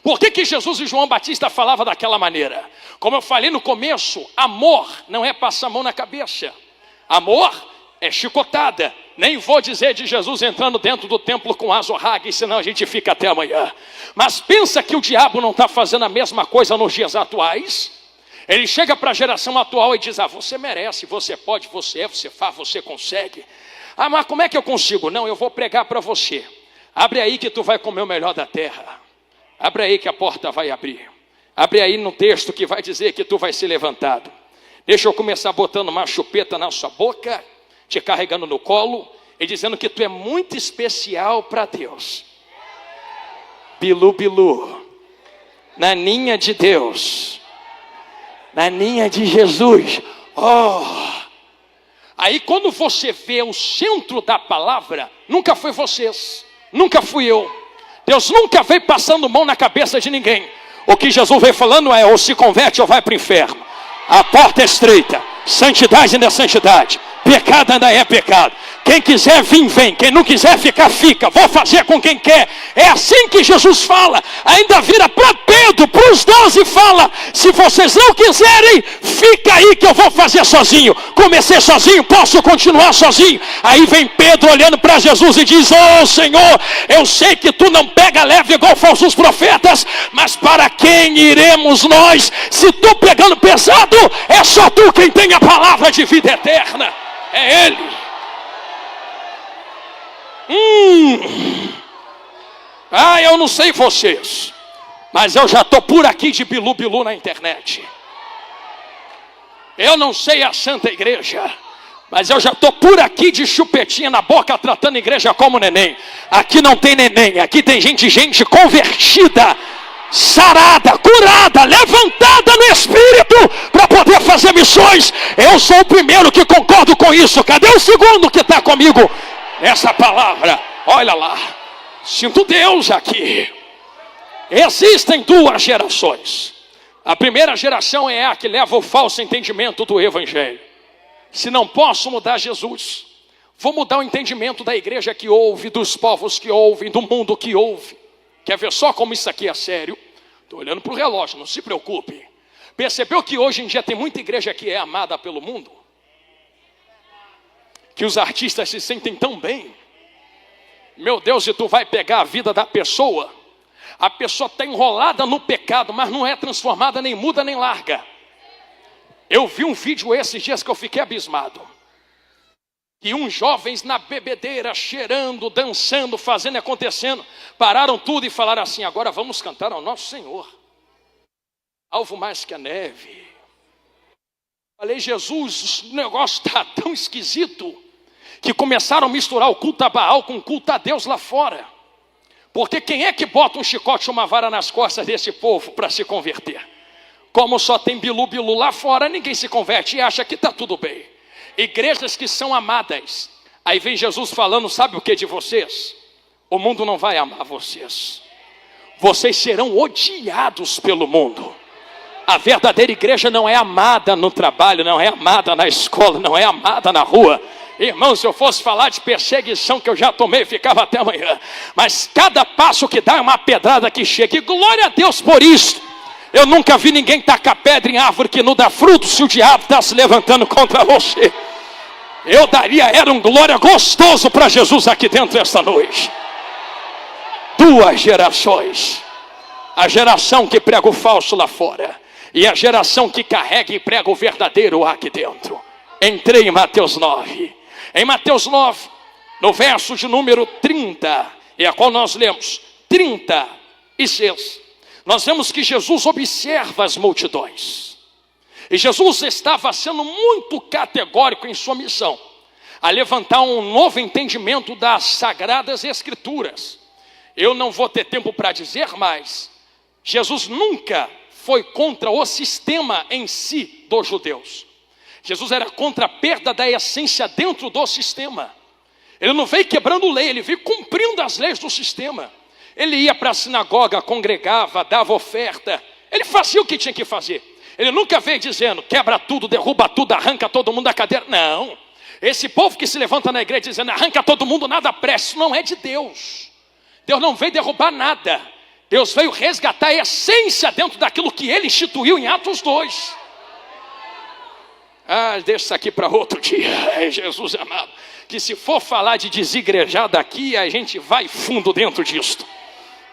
Por que Jesus e João Batista falavam daquela maneira? Como eu falei no começo, amor não é passar a mão na cabeça. Amor é chicotada. Nem vou dizer de Jesus entrando dentro do templo com azorrague, senão a gente fica até amanhã. Mas pensa que o diabo não está fazendo a mesma coisa nos dias atuais? Ele chega para a geração atual e diz, você merece, você pode, você é, você faz, você consegue. Mas como é que eu consigo? Não, eu vou pregar para você. Abre aí que tu vai comer o melhor da terra. Abre aí que a porta vai abrir. Abre aí no texto que vai dizer que tu vai ser levantado. Deixa eu começar botando uma chupeta na sua boca, te carregando no colo e dizendo que tu é muito especial para Deus. Bilu, bilu. Naninha de Deus. Naninha de Jesus. Aí quando você vê o centro da palavra, nunca foi vocês, nunca fui eu. Deus nunca veio passando mão na cabeça de ninguém. O que Jesus veio falando é, ou se converte ou vai para o inferno. A porta é estreita, santidade ainda é santidade, pecado ainda é pecado. Quem quiser vir, vem. Quem não quiser ficar, fica. Vou fazer com quem quer. É assim que Jesus fala. Ainda vira para Pedro, para os 12 e fala, se vocês não quiserem, fica aí que eu vou fazer sozinho. Comecei sozinho, posso continuar sozinho. Aí vem Pedro olhando para Jesus e diz, Senhor, eu sei que tu não pega leve igual falsos profetas, mas para quem iremos nós? Se tu pegando pesado, é só tu quem tem a palavra de vida eterna. É Ele. Eu não sei vocês, mas eu já estou por aqui de bilu-bilu na internet. Eu não sei a Santa Igreja, mas eu já estou por aqui de chupetinha na boca, tratando a igreja como neném. Aqui não tem neném, aqui tem gente convertida, sarada, curada, levantada no Espírito para poder fazer missões. Eu sou o primeiro que concordo com isso. Cadê o segundo que está comigo? Essa palavra, olha lá, sinto Deus aqui. Existem duas gerações. A primeira geração é a que leva o falso entendimento do Evangelho. Se não posso mudar Jesus, vou mudar o entendimento da igreja que ouve, dos povos que ouvem, do mundo que ouve. Quer ver só como isso aqui é sério? Estou olhando para o relógio, não se preocupe. Percebeu que hoje em dia tem muita igreja que é amada pelo mundo? Que os artistas se sentem tão bem. Meu Deus, e tu vai pegar a vida da pessoa. A pessoa está enrolada no pecado, mas não é transformada, nem muda, nem larga. Eu vi um vídeo esses dias que eu fiquei abismado. E uns jovens na bebedeira, cheirando, dançando, fazendo e acontecendo, pararam tudo e falaram assim, agora vamos cantar ao nosso Senhor. Alvo mais que a neve. Falei, Jesus, o negócio está tão esquisito, que começaram a misturar o culto a Baal com o culto a Deus lá fora. Porque quem é que bota um chicote e uma vara nas costas desse povo para se converter? Como só tem bilu-bilu lá fora, ninguém se converte e acha que está tudo bem. Igrejas que são amadas. Aí vem Jesus falando, sabe o que de vocês? O mundo não vai amar vocês. Vocês serão odiados pelo mundo. A verdadeira igreja não é amada no trabalho, não é amada na escola, não é amada na rua. Irmão, se eu fosse falar de perseguição que eu já tomei, ficava até amanhã. Mas cada passo que dá é uma pedrada que chega. E glória a Deus por isso. Eu nunca vi ninguém tacar pedra em árvore que não dá fruto se o diabo está se levantando contra você. Eu daria, era um glória gostoso para Jesus aqui dentro esta noite. Duas gerações. A geração que prega o falso lá fora. E a geração que carrega e prega o verdadeiro aqui dentro. Entrei em Mateus 9. Em Mateus 9, no verso de número 30, e a qual nós lemos, 36, nós vemos que Jesus observa as multidões. E Jesus estava sendo muito categórico em sua missão, a levantar um novo entendimento das Sagradas Escrituras. Eu não vou ter tempo para dizer mais. Jesus nunca foi contra o sistema em si dos judeus. Jesus era contra a perda da essência dentro do sistema. Ele não veio quebrando lei, ele veio cumprindo as leis do sistema. Ele ia para a sinagoga, congregava, dava oferta, Ele fazia o que tinha que fazer. Ele nunca veio dizendo, quebra tudo, derruba tudo, arranca todo mundo da cadeira. Não. Esse povo que se levanta na igreja dizendo, arranca todo mundo, nada presta, isso não é de Deus. Deus não veio derrubar nada. Deus veio resgatar a essência dentro daquilo que ele instituiu em Atos 2. Deixa isso aqui para outro dia. Jesus amado. Que se for falar de desigrejar daqui, a gente vai fundo dentro disto.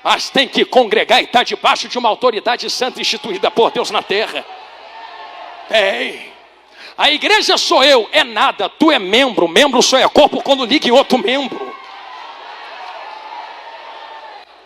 Mas tem que congregar e estar debaixo de uma autoridade santa instituída por Deus na terra. A igreja sou eu, é nada, tu é membro. Membro só é corpo quando liga em outro membro.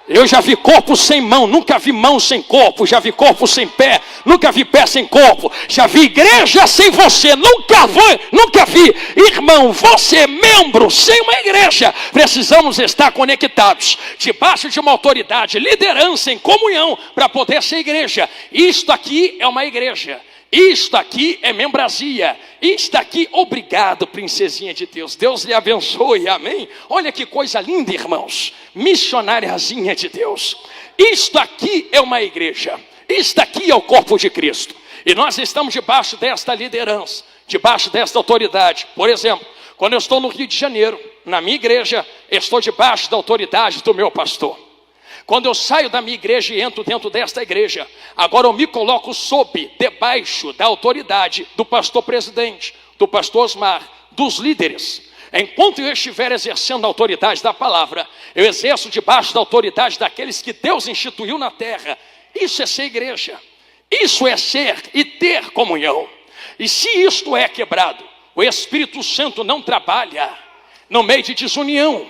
Eu já vi corpo sem mão, nunca vi mão sem corpo. Já vi corpo sem pé, nunca vi pé sem corpo. Já vi igreja sem você, nunca vi. Irmão, você é membro sem uma igreja. Precisamos estar conectados, debaixo de uma autoridade, liderança em comunhão, para poder ser igreja. Isto aqui é uma igreja. Isto aqui é membrasia. Isto aqui, obrigado, princesinha de Deus. Deus lhe abençoe, amém. Olha que coisa linda, irmãos. Missionariazinha de Deus. Isto aqui é uma igreja. Isto aqui é o corpo de Cristo. E nós estamos debaixo desta liderança, debaixo desta autoridade. Por exemplo, quando eu estou no Rio de Janeiro, na minha igreja, estou debaixo da autoridade do meu pastor. Quando eu saio da minha igreja e entro dentro desta igreja, agora eu me coloco debaixo da autoridade do pastor presidente, do pastor Osmar, dos líderes. Enquanto eu estiver exercendo a autoridade da palavra, eu exerço debaixo da autoridade daqueles que Deus instituiu na terra. Isso é ser igreja. Isso é ser e ter comunhão. E se isto é quebrado, o Espírito Santo não trabalha no meio de desunião.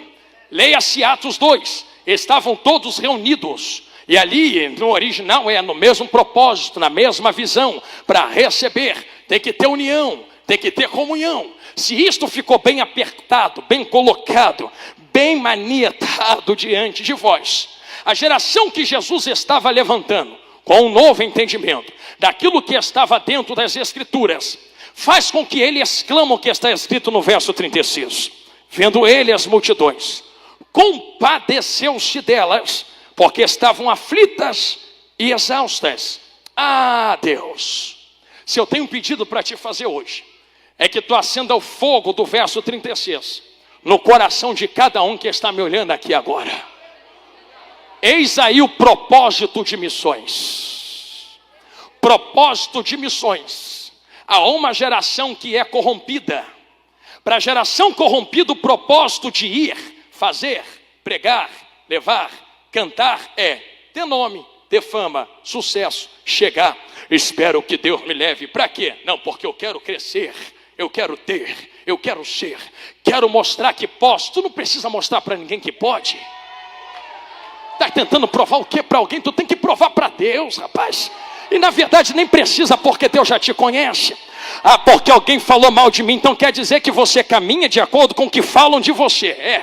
Leia-se Atos 2. Estavam todos reunidos, e ali no original no mesmo propósito, na mesma visão, para receber, tem que ter união, tem que ter comunhão. Se isto ficou bem apertado, bem colocado, bem manietado diante de vós, a geração que Jesus estava levantando, com um novo entendimento, daquilo que estava dentro das Escrituras, faz com que ele exclame o que está escrito no verso 36, vendo ele as multidões, compadeceu-se delas, porque estavam aflitas e exaustas. Deus, se eu tenho um pedido para te fazer hoje, é que tu acenda o fogo do verso 36, no coração de cada um que está me olhando aqui agora. Eis aí o propósito de missões. Propósito de missões. Há uma geração que é corrompida. Para a geração corrompida, o propósito de ir, fazer, pregar, levar, cantar é ter nome, ter fama, sucesso, chegar. Espero que Deus me leve. Para quê? Não, porque eu quero crescer, eu quero ter, eu quero ser, quero mostrar que posso. Tu não precisa mostrar para ninguém que pode. Está tentando provar o que para alguém? Tu tem que provar para Deus, rapaz. E na verdade nem precisa, porque Deus já te conhece. Porque alguém falou mal de mim, então quer dizer que você caminha de acordo com o que falam de você.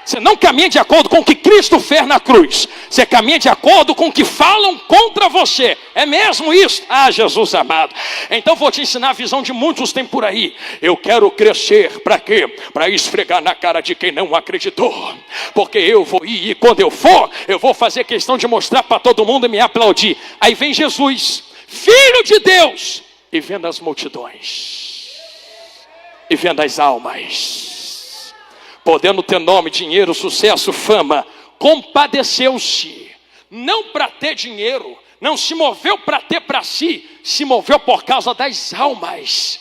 Você não caminha de acordo com o que Cristo fez na cruz. Você caminha de acordo com o que falam contra você. É mesmo isso? Jesus amado. Então vou te ensinar a visão de muitos tem por aí. Eu quero crescer. Para quê? Para esfregar na cara de quem não acreditou. Porque eu vou ir e quando eu for, eu vou fazer questão de mostrar para todo mundo e me aplaudir. Aí vem Jesus, Filho de Deus, e vendo as multidões. E vendo as almas. Podendo ter nome, dinheiro, sucesso, fama, compadeceu-se, não para ter dinheiro, não se moveu para ter para si, se moveu por causa das almas.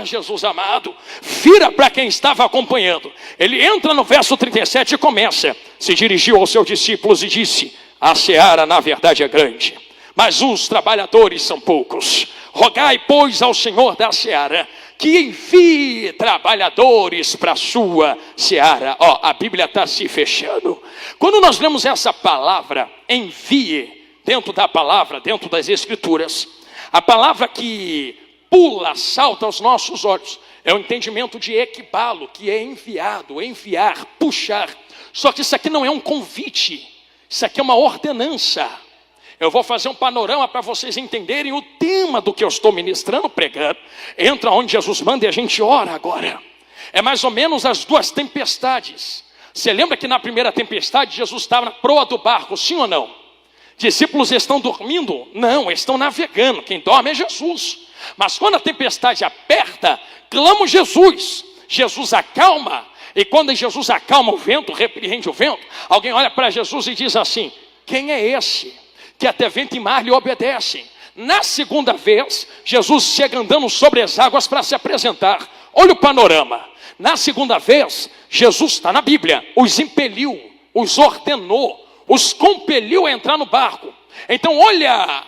Jesus amado, vira para quem estava acompanhando. Ele entra no verso 37 e começa, se dirigiu aos seus discípulos e disse, a seara na verdade é grande, mas os trabalhadores são poucos. Rogai, pois, ao Senhor da seara, que envie trabalhadores para a sua seara. A Bíblia está se fechando. Quando nós lemos essa palavra, envie, dentro da palavra, dentro das Escrituras, a palavra que pula, salta aos nossos olhos, é o entendimento de equibalo, que é enviado, enviar, puxar. Só que isso aqui não é um convite, isso aqui é uma ordenança. Eu vou fazer um panorama para vocês entenderem o tema do que eu estou ministrando, pregando. Entra onde Jesus manda e a gente ora agora. É mais ou menos as duas tempestades. Você lembra que na primeira tempestade Jesus estava na proa do barco, sim ou não? Discípulos estão dormindo? Não, estão navegando. Quem dorme é Jesus. Mas quando a tempestade aperta, clama Jesus. Jesus acalma. E quando Jesus acalma o vento, repreende o vento, alguém olha para Jesus e diz assim: quem é esse que até vento e mar lhe obedecem? Na segunda vez, Jesus chega andando sobre as águas para se apresentar. Olha o panorama. Na segunda vez, Jesus está na Bíblia, os impeliu, os ordenou, os compeliu a entrar no barco. Então olha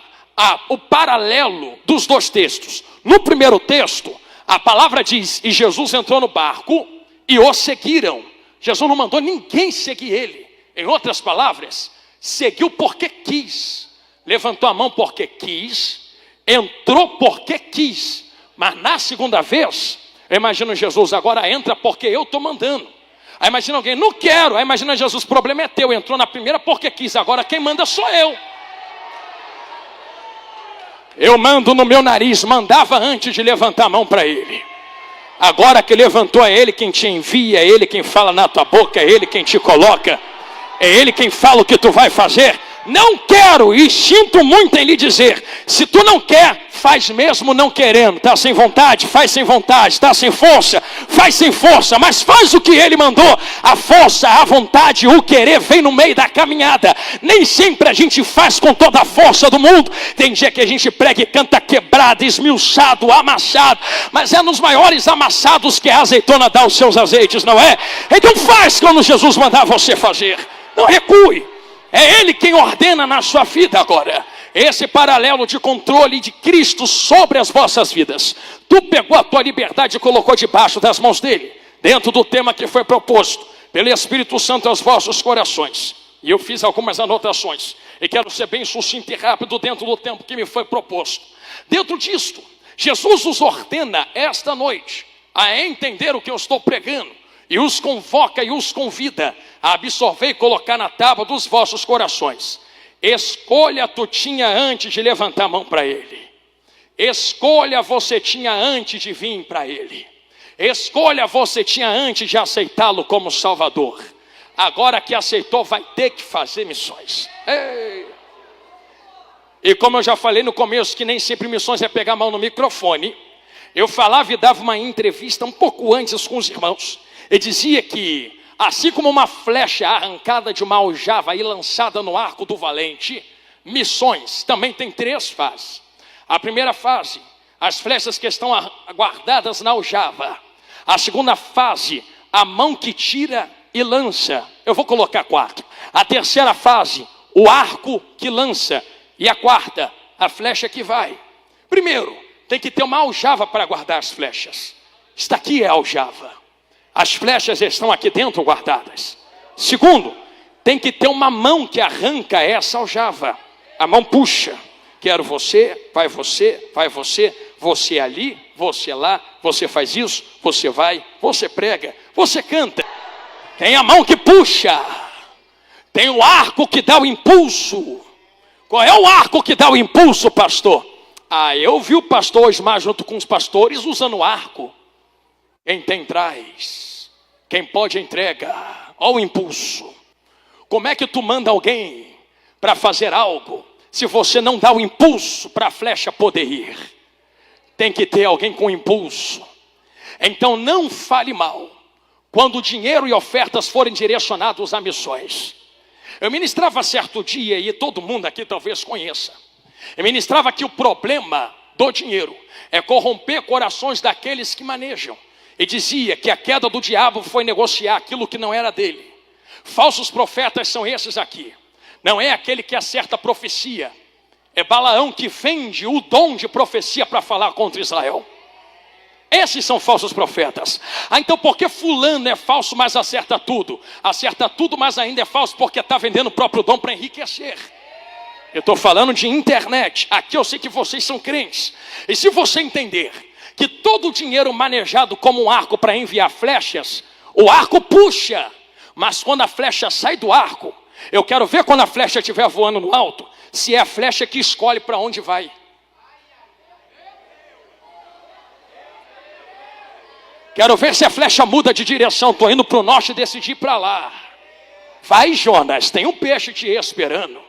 o paralelo dos dois textos. No primeiro texto, a palavra diz: e Jesus entrou no barco e o seguiram. Jesus não mandou ninguém seguir ele. Em outras palavras, seguiu porque quis. Levantou a mão porque quis, entrou porque quis. Mas na segunda vez, eu imagino Jesus: agora entra porque eu estou mandando. Aí imagina alguém: não quero. Aí imagina Jesus: o problema é teu, entrou na primeira porque quis, agora quem manda sou eu. Eu mando no meu nariz, mandava antes de levantar a mão para ele. Agora que levantou, é ele quem te envia, é ele quem fala na tua boca, é ele quem te coloca, é ele quem fala o que tu vai fazer. Não quero, e sinto muito em lhe dizer: se tu não quer, faz mesmo não querendo. Está sem vontade? Faz sem vontade. Está sem força? Faz sem força. Mas faz o que ele mandou. A força, a vontade, o querer vem no meio da caminhada. Nem sempre a gente faz com toda a força do mundo. Tem dia que a gente prega e canta quebrado, esmiuçado, amassado. Mas é nos maiores amassados que a azeitona dá os seus azeites, não é? Então faz quando Jesus mandar você fazer. Não recue. É ele quem ordena na sua vida agora. Esse paralelo de controle de Cristo sobre as vossas vidas. Tu pegou a tua liberdade e colocou debaixo das mãos dele, dentro do tema que foi proposto pelo Espírito Santo aos vossos corações. E eu fiz algumas anotações e quero ser bem sucinto e rápido dentro do tempo que me foi proposto. Dentro disto, Jesus os ordena esta noite a entender o que eu estou pregando, e os convoca e os convida a absorver e colocar na tábua dos vossos corações. Escolha tu tinha antes de levantar a mão para ele. Escolha você tinha antes de vir para ele. Escolha você tinha antes de aceitá-lo como Salvador. Agora que aceitou, vai ter que fazer missões. Ei. E como eu já falei no começo, que nem sempre missões é pegar a mão no microfone, eu falava e dava uma entrevista um pouco antes com os irmãos. E dizia que, assim como uma flecha arrancada de uma aljava e lançada no arco do valente, missões também tem 3 fases. A primeira fase, as flechas que estão guardadas na aljava. A segunda fase, a mão que tira e lança. Eu vou colocar 4. A terceira fase, o arco que lança. E a quarta, a flecha que vai. Primeiro, tem que ter uma aljava para guardar as flechas. Está aqui é a aljava. As flechas estão aqui dentro guardadas. Segundo, tem que ter uma mão que arranca essa aljava. A mão puxa. Quero você, vai você, vai você, você ali, você lá, você faz isso, você vai, você prega, você canta. Tem a mão que puxa. Tem o arco que dá o impulso. Qual é o arco que dá o impulso, pastor? Eu vi o pastor Osmar junto com os pastores usando o arco. Quem tem traz, quem pode entrega. Olha o impulso. Como é que tu manda alguém para fazer algo se você não dá o impulso para a flecha poder ir? Tem que ter alguém com impulso. Então não fale mal quando dinheiro e ofertas forem direcionados a missões. Eu ministrava certo dia, e todo mundo aqui talvez conheça. Eu ministrava que o problema do dinheiro é corromper corações daqueles que manejam. E dizia que a queda do diabo foi negociar aquilo que não era dele. Falsos profetas são esses aqui. Não é aquele que acerta a profecia. É Balaão que vende o dom de profecia para falar contra Israel. Esses são falsos profetas. Então por que fulano é falso, mas acerta tudo? Acerta tudo, mas ainda é falso porque está vendendo o próprio dom para enriquecer. Eu estou falando de internet. Aqui eu sei que vocês são crentes. E se você entender que todo o dinheiro manejado como um arco para enviar flechas, o arco puxa, mas quando a flecha sai do arco, eu quero ver quando a flecha estiver voando no alto, se é a flecha que escolhe para onde vai. Quero ver se a flecha muda de direção. Estou indo para o norte e decidi ir para lá. Vai, Jonas, tem um peixe te esperando.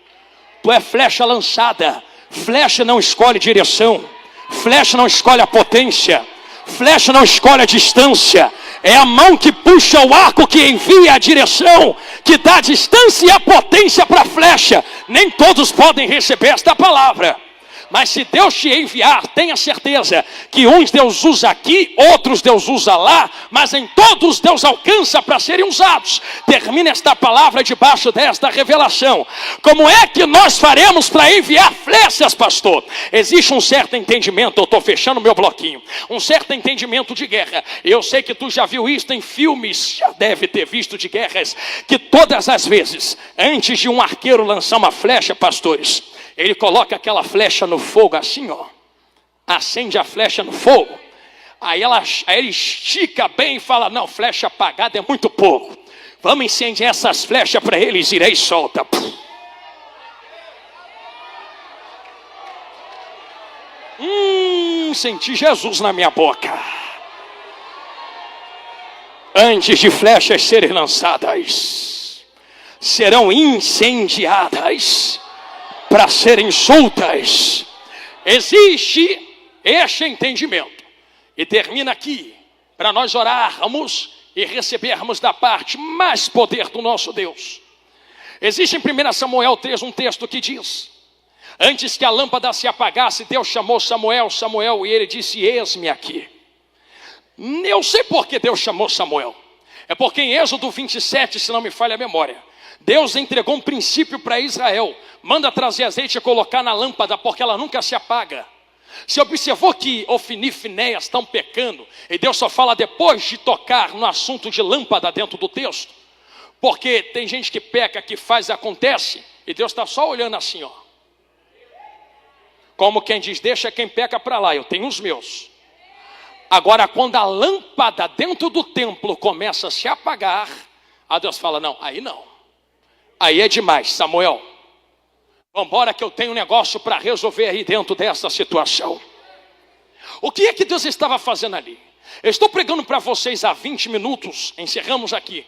Tu é flecha lançada. Flecha não escolhe direção. Flecha não escolhe a potência. Flecha não escolhe a distância. É a mão que puxa o arco, que envia a direção, que dá a distância e a potência para a flecha. Nem todos podem receber esta palavra. Mas se Deus te enviar, tenha certeza que uns Deus usa aqui, outros Deus usa lá, mas em todos Deus alcança para serem usados. Termina esta palavra debaixo desta revelação. Como é que nós faremos para enviar flechas, pastor? Existe um certo entendimento, eu estou fechando meu bloquinho, um certo entendimento de guerra. Eu sei que tu já viu isso em filmes, já deve ter visto de guerras, que todas as vezes, antes de um arqueiro lançar uma flecha, pastores, ele coloca aquela flecha no fogo assim, ó. Acende a flecha no fogo. Aí ele estica bem e fala, não, flecha apagada é muito pouco. Vamos incendiar essas flechas para eles, irei e solta. Senti Jesus na minha boca. Antes de flechas serem lançadas, serão incendiadas para serem soltas. Existe este entendimento. E termina aqui, para nós orarmos e recebermos da parte mais poder do nosso Deus. Existe em 1 Samuel 3 um texto que diz: antes que a lâmpada se apagasse, Deus chamou Samuel, Samuel, e ele disse, eis-me aqui. Eu sei por que Deus chamou Samuel. É porque em Êxodo 27, se não me falha a memória, Deus entregou um princípio para Israel. Manda trazer azeite e colocar na lâmpada, porque ela nunca se apaga. Você observou que Ofni e Finéias estão pecando, e Deus só fala depois de tocar no assunto de lâmpada dentro do texto? Porque tem gente que peca, que faz e acontece, e Deus está só olhando assim, ó. Como quem diz, deixa quem peca para lá, eu tenho os meus. Agora, quando a lâmpada dentro do templo começa a se apagar, aí Deus fala, não, aí não. Aí é demais, Samuel. Vamos embora que eu tenho um negócio para resolver aí dentro dessa situação. O que é que Deus estava fazendo ali? Eu estou pregando para vocês há 20 minutos, encerramos aqui,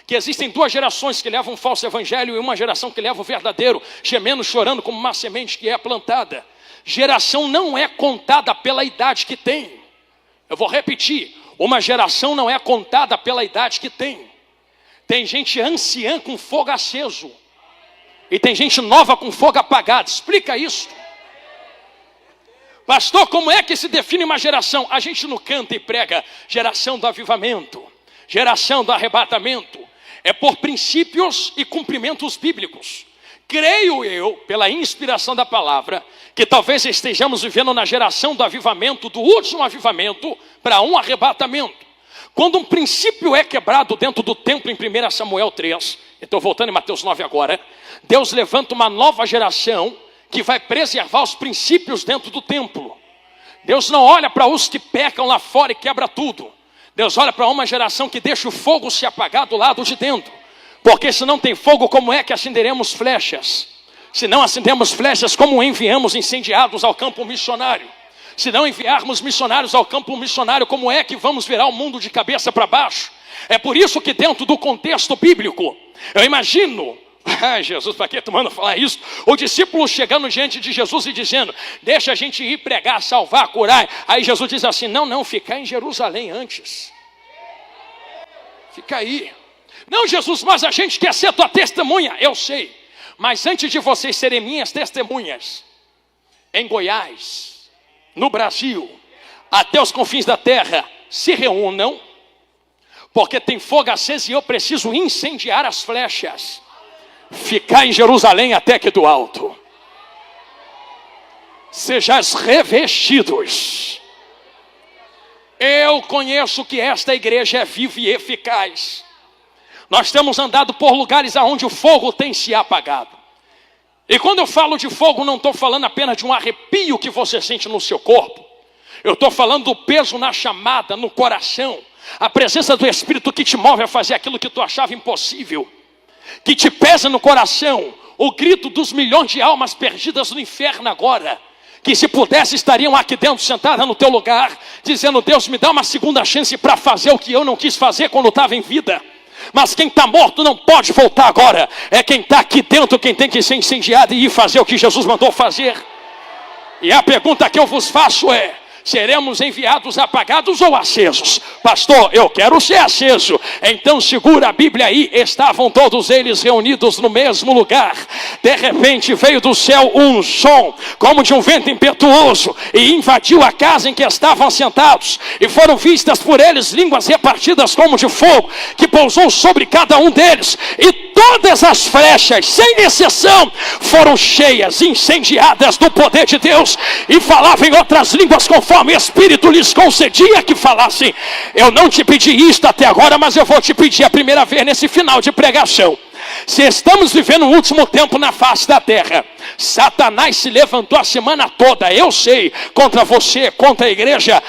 que existem duas gerações que levam um falso evangelho e uma geração que leva o verdadeiro, gemendo, chorando como uma semente que é plantada. Geração não é contada pela idade que tem. Eu vou repetir, uma geração não é contada pela idade que tem. Tem gente anciã com fogo aceso. E tem gente nova com fogo apagado. Explica isso. Pastor, como é que se define uma geração? A gente não canta e prega geração do avivamento, geração do arrebatamento. É por princípios e cumprimentos bíblicos. Creio eu, pela inspiração da palavra, que talvez estejamos vivendo na geração do avivamento, do último avivamento, para um arrebatamento. Quando um princípio é quebrado dentro do templo em 1 Samuel 3, estou voltando em Mateus 9 agora, Deus levanta uma nova geração que vai preservar os princípios dentro do templo. Deus não olha para os que pecam lá fora e quebra tudo. Deus olha para uma geração que deixa o fogo se apagar do lado de dentro. Porque se não tem fogo, como é que acenderemos flechas? Se não acendemos flechas, como enviamos incendiados ao campo missionário? Se não enviarmos missionários ao campo missionário, como é que vamos virar o mundo de cabeça para baixo? É por isso que dentro do contexto bíblico, eu imagino, Jesus, para que tu manda falar isso? O discípulo chegando diante de Jesus e dizendo, deixa a gente ir pregar, salvar, curar. Aí Jesus diz assim, não, ficar em Jerusalém antes. Fica aí. Não, Jesus, mas a gente quer ser tua testemunha. Eu sei, mas antes de vocês serem minhas testemunhas, em Goiás, no Brasil, até os confins da terra, se reúnam, porque tem fogo aceso e eu preciso incendiar as flechas. Ficar em Jerusalém até que do alto. Sejais revestidos. Eu conheço que esta igreja é viva e eficaz. Nós temos andado por lugares onde o fogo tem se apagado. E quando eu falo de fogo, não estou falando apenas de um arrepio que você sente no seu corpo. Eu estou falando do peso na chamada, no coração. A presença do Espírito que te move a fazer aquilo que tu achava impossível. Que te pesa no coração. O grito dos milhões de almas perdidas no inferno agora. Que se pudesse estariam aqui dentro, sentada no teu lugar, dizendo, Deus, me dá uma segunda chance para fazer o que eu não quis fazer quando estava em vida. Mas quem está morto não pode voltar agora. É quem está aqui dentro quem tem que ser incendiado e ir fazer o que Jesus mandou fazer. E a pergunta que eu vos faço é: seremos enviados apagados ou acesos? Pastor, eu quero ser aceso. Então segura a Bíblia aí. Estavam todos eles reunidos no mesmo lugar. De repente veio do céu um som, como de um vento impetuoso, e invadiu a casa em que estavam sentados. E foram vistas por eles línguas repartidas como de fogo, que pousou sobre cada um deles. E todas as flechas, sem exceção, foram cheias, incendiadas do poder de Deus, e falavam em outras línguas conforme o Espírito lhes concedia que falassem. Eu não te pedi isto até agora, mas eu vou te pedir a primeira vez nesse final de pregação. Se estamos vivendo o último tempo na face da terra, Satanás se levantou a semana toda, eu sei, contra você, contra a igreja.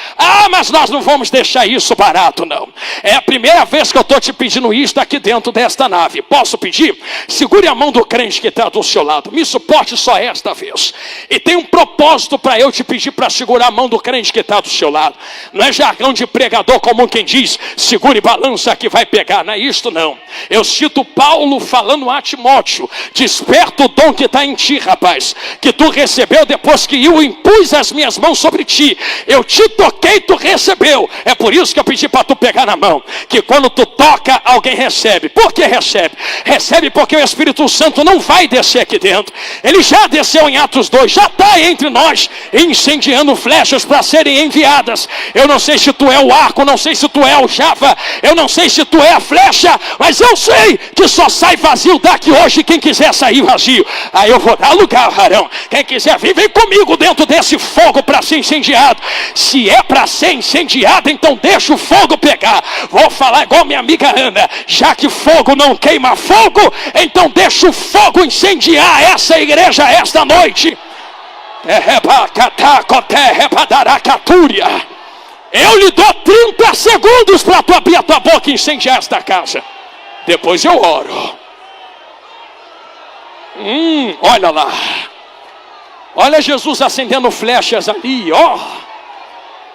Mas nós não vamos deixar isso barato, não. É a primeira vez que eu estou te pedindo isto aqui dentro desta nave. Posso pedir? Segure a mão do crente que está do seu lado, me suporte só esta vez. E tem um propósito para eu te pedir para segurar a mão do crente que está do seu lado. Não é jargão de pregador comum quem diz, segure e balança que vai pegar. Não é isto não. Eu cito Paulo falando a Timóteo: desperta o dom que está em ti, rapaz, que tu recebeu depois que eu impus as minhas mãos sobre ti. Eu te toquei, tu recebeu. É por isso que eu pedi para tu pegar na mão, que quando tu toca, alguém recebe. Por que recebe? Recebe porque o Espírito Santo não vai descer aqui dentro. Ele já desceu em Atos 2, já está entre nós, incendiando flechas para serem enviadas. Eu não sei se tu é o arco, não sei se tu é o Java, eu não sei se tu é a flecha, mas eu sei que só sai vazio daqui hoje quem quiser sair vazio. Aí eu vou dar lugar, varão. Quem quiser vir, vem comigo dentro desse fogo para ser incendiado. Se é para ser incendiado, então deixa o fogo pegar. Vou falar igual minha amiga Ana: já que fogo não queima fogo, então deixa o fogo incendiar essa igreja esta noite. Eu lhe dou 30 segundos para tu abrir a tua boca e incendiar esta casa. Depois eu oro. Olha lá. Olha Jesus acendendo flechas ali,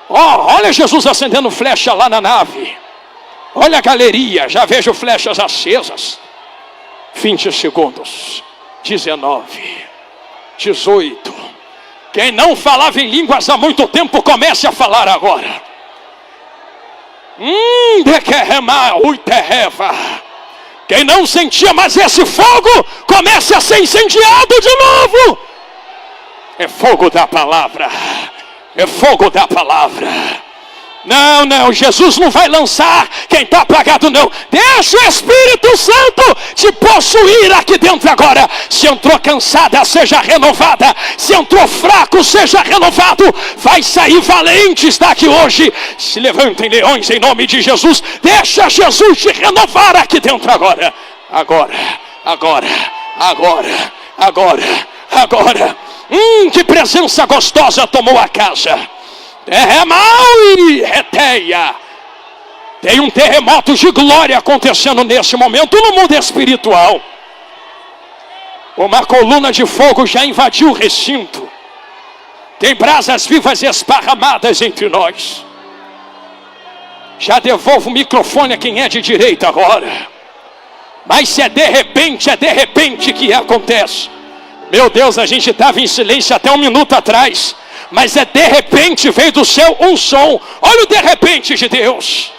olha Jesus acendendo flecha lá na nave. Olha a galeria, já vejo flechas acesas. 20 segundos. 19, 18. Quem não falava em línguas há muito tempo, comece a falar agora. Quem não sentia mais esse fogo, comece a ser incendiado de novo. É fogo da palavra. É fogo da palavra. Não, Jesus não vai lançar quem está apagado, não. Deixa o Espírito Santo te possuir aqui dentro agora. Se entrou cansada, seja renovada. Se entrou fraco, seja renovado. Vai sair valentes daqui hoje. Se levantem leões em nome de Jesus. Deixa Jesus te renovar aqui dentro agora. Agora. Que presença gostosa tomou a casa. Tem um terremoto de glória acontecendo nesse momento no mundo espiritual. Uma coluna de fogo já invadiu o recinto. Tem brasas vivas esparramadas entre nós. Já devolvo o microfone a quem é de direita agora. Mas se é de repente que acontece. Meu Deus, a gente estava em silêncio até um minuto atrás. Mas de repente veio do céu um som. Olha o de repente de Deus.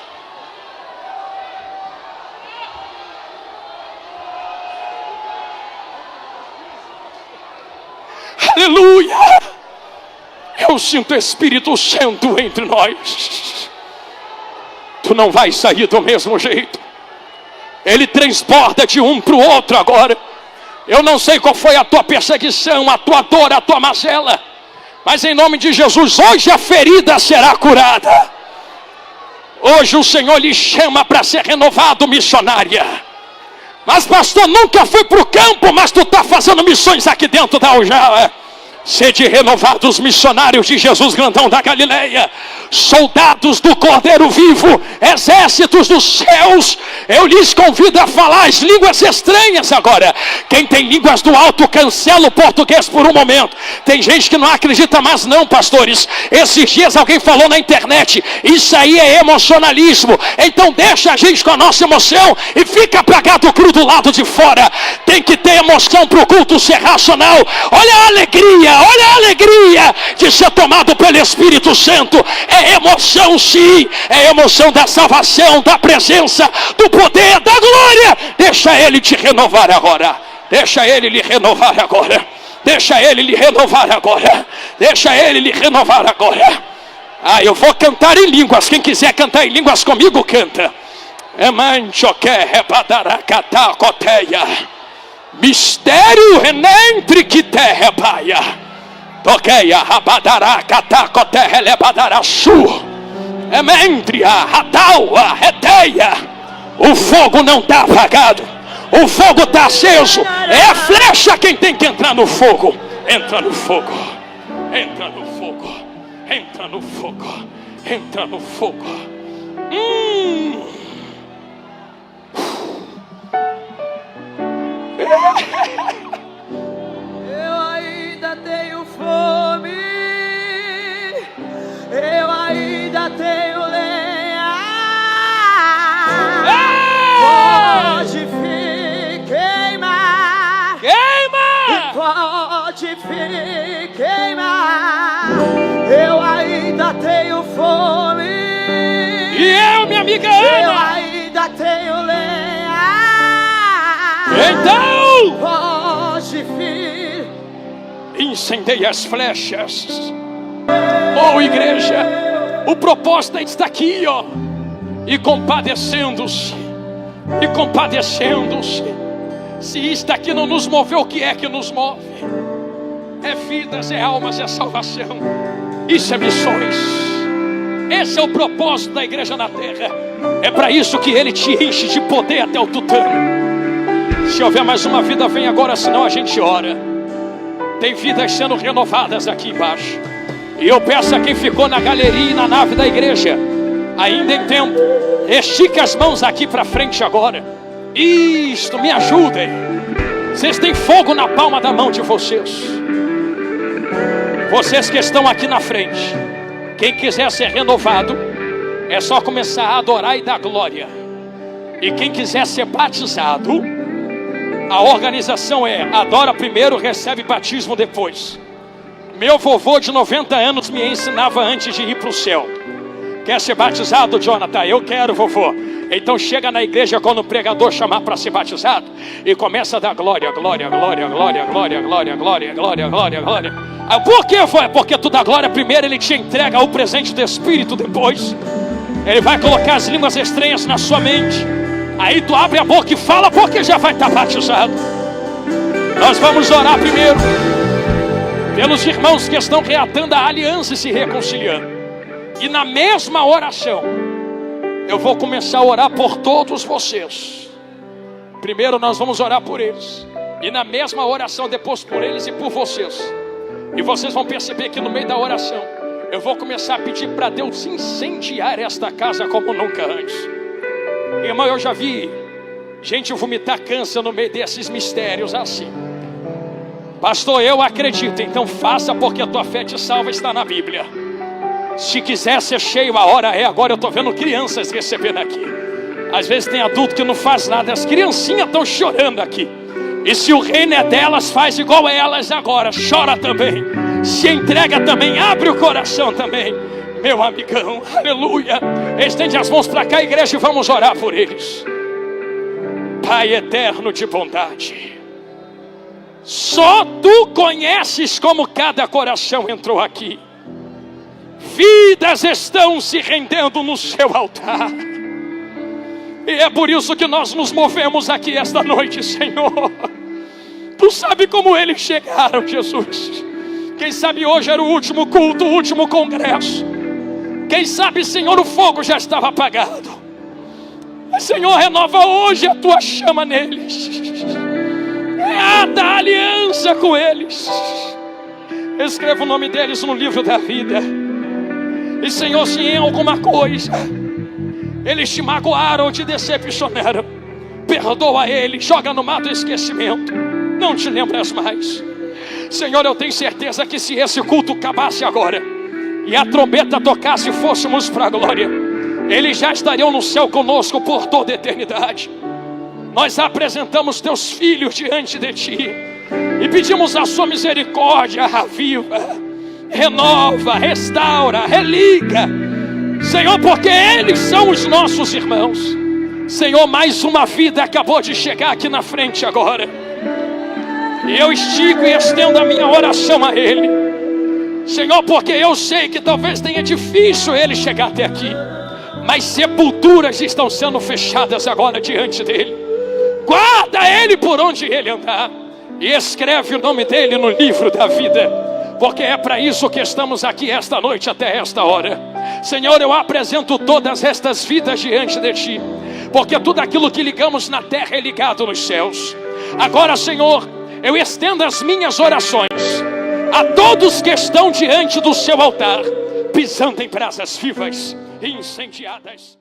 Aleluia. Eu sinto o Espírito Santo entre nós. Tu não vai sair do mesmo jeito. Ele transborda de um para o outro agora. Eu não sei qual foi a tua perseguição, a tua dor, a tua mazela. Mas em nome de Jesus, hoje a ferida será curada. Hoje o Senhor lhe chama para ser renovado, missionária. Mas pastor, nunca fui para o campo, mas tu está fazendo missões aqui dentro da Aljava. Sede renovados, missionários de Jesus grandão da Galileia, soldados do Cordeiro vivo, exércitos dos céus. Eu lhes convido a falar as línguas estranhas agora. Quem tem línguas do alto, cancela o português por um momento. Tem gente que não acredita mais não, pastores. Esses dias alguém falou na internet, isso aí é emocionalismo. Então deixa a gente com a nossa emoção e fica apagado cru do lado de fora. Tem que ter emoção para o culto ser racional. Olha a alegria de ser tomado pelo Espírito Santo. É emoção sim, é emoção da salvação, da presença, do poder, da glória. Deixa Ele te renovar agora. Deixa Ele lhe renovar agora. Deixa Ele lhe renovar agora. Deixa Ele lhe renovar agora. Eu vou cantar em línguas. Quem quiser cantar em línguas comigo, canta. Mistério renentre que terra baia. Toqueia, rabadará, catacote, relebadará, su. Ementria, rataua, reteia. O fogo não está apagado. O fogo está aceso. É a flecha quem tem que entrar no fogo. Entra no fogo. Entra no fogo. Entra no fogo. Entra no fogo. Eu ainda tenho fome, eu ainda tenho lenha. Pode queimar, pode queimar. Eu ainda tenho fome, e eu, minha amiga eu Ana, ainda tenho lenha. Então Pode vir, incendeie as flechas. Oh igreja, o propósito está aqui, ó. E compadecendo-se. E compadecendo-se. Se isto aqui não nos moveu, o que é que nos move? É vidas, é almas, é salvação. Isso é missões. Esse é o propósito da igreja na terra. É para isso que Ele te enche de poder até o tutano. Se houver mais uma vida, vem agora, senão a gente ora. Tem vidas sendo renovadas aqui embaixo. E eu peço a quem ficou na galeria e na nave da igreja, ainda em tempo, estique as mãos aqui para frente agora. Isto, me ajudem. Vocês têm fogo na palma da mão de vocês. Vocês que estão aqui na frente, quem quiser ser renovado, é só começar a adorar e dar glória. E quem quiser ser batizado, a organização é: adora primeiro, recebe batismo depois. Meu vovô de 90 anos me ensinava antes de ir para o céu. Quer ser batizado, Jonathan? Eu quero, vovô. Então chega na igreja quando o pregador chamar para ser batizado e começa a dar glória, glória, glória, glória, glória, glória, glória, glória, glória, glória. Por que foi? Porque tu dá glória primeiro, Ele te entrega o presente do Espírito depois. Ele vai colocar as línguas estranhas na sua mente. Aí tu abre a boca e fala, porque já vai estar batizado. Nós vamos orar primeiro pelos irmãos que estão reatando a aliança e se reconciliando. E na mesma oração, eu vou começar a orar por todos vocês. Primeiro nós vamos orar por eles. E na mesma oração, depois por eles e por vocês. E vocês vão perceber que no meio da oração, eu vou começar a pedir para Deus incendiar esta casa como nunca antes. Irmão, eu já vi gente vomitar câncer no meio desses mistérios assim. Pastor, eu acredito, então faça, porque a tua fé te salva, está na Bíblia. Se quiser ser cheio, a hora é agora. Eu estou vendo crianças recebendo aqui. Às vezes tem adulto que não faz nada, as criancinhas estão chorando aqui. E se o reino é delas, faz igual a elas agora, chora também, se entrega também, abre o coração também. Meu amigão, aleluia. Estende as mãos para cá, igreja, e vamos orar por eles. Pai eterno de bondade, só Tu conheces como cada coração entrou aqui. Vidas estão se rendendo no Seu altar. E é por isso que nós nos movemos aqui esta noite, Senhor. Tu sabe como eles chegaram, Jesus. Quem sabe hoje era o último culto, o último congresso. Quem sabe, Senhor, o fogo já estava apagado. Mas, Senhor, renova hoje a Tua chama neles. Reata a aliança com eles. Escreva o nome deles no livro da vida. E Senhor, se em alguma coisa eles te magoaram ou te decepcionaram, perdoa eles, joga no mar do esquecimento, não te lembras mais. Senhor, eu tenho certeza que se esse culto acabasse agora e a trombeta tocasse e fôssemos para a glória, eles já estariam no céu conosco por toda a eternidade. Nós apresentamos teus filhos diante de ti e pedimos a sua misericórdia, aviva, renova, restaura, religa, Senhor, porque eles são os nossos irmãos. Senhor, mais uma vida acabou de chegar aqui na frente agora, e eu estico e estendo a minha oração a ele, Senhor, porque eu sei que talvez tenha difícil ele chegar até aqui, mas sepulturas estão sendo fechadas agora diante dele. Guarda ele por onde ele andar e escreve o nome dele no livro da vida, porque é para isso que estamos aqui esta noite até esta hora. Senhor, eu apresento todas estas vidas diante de ti, porque tudo aquilo que ligamos na terra é ligado nos céus. Agora, Senhor, eu estendo as minhas orações a todos que estão diante do seu altar, pisando em brasas vivas e incendiadas.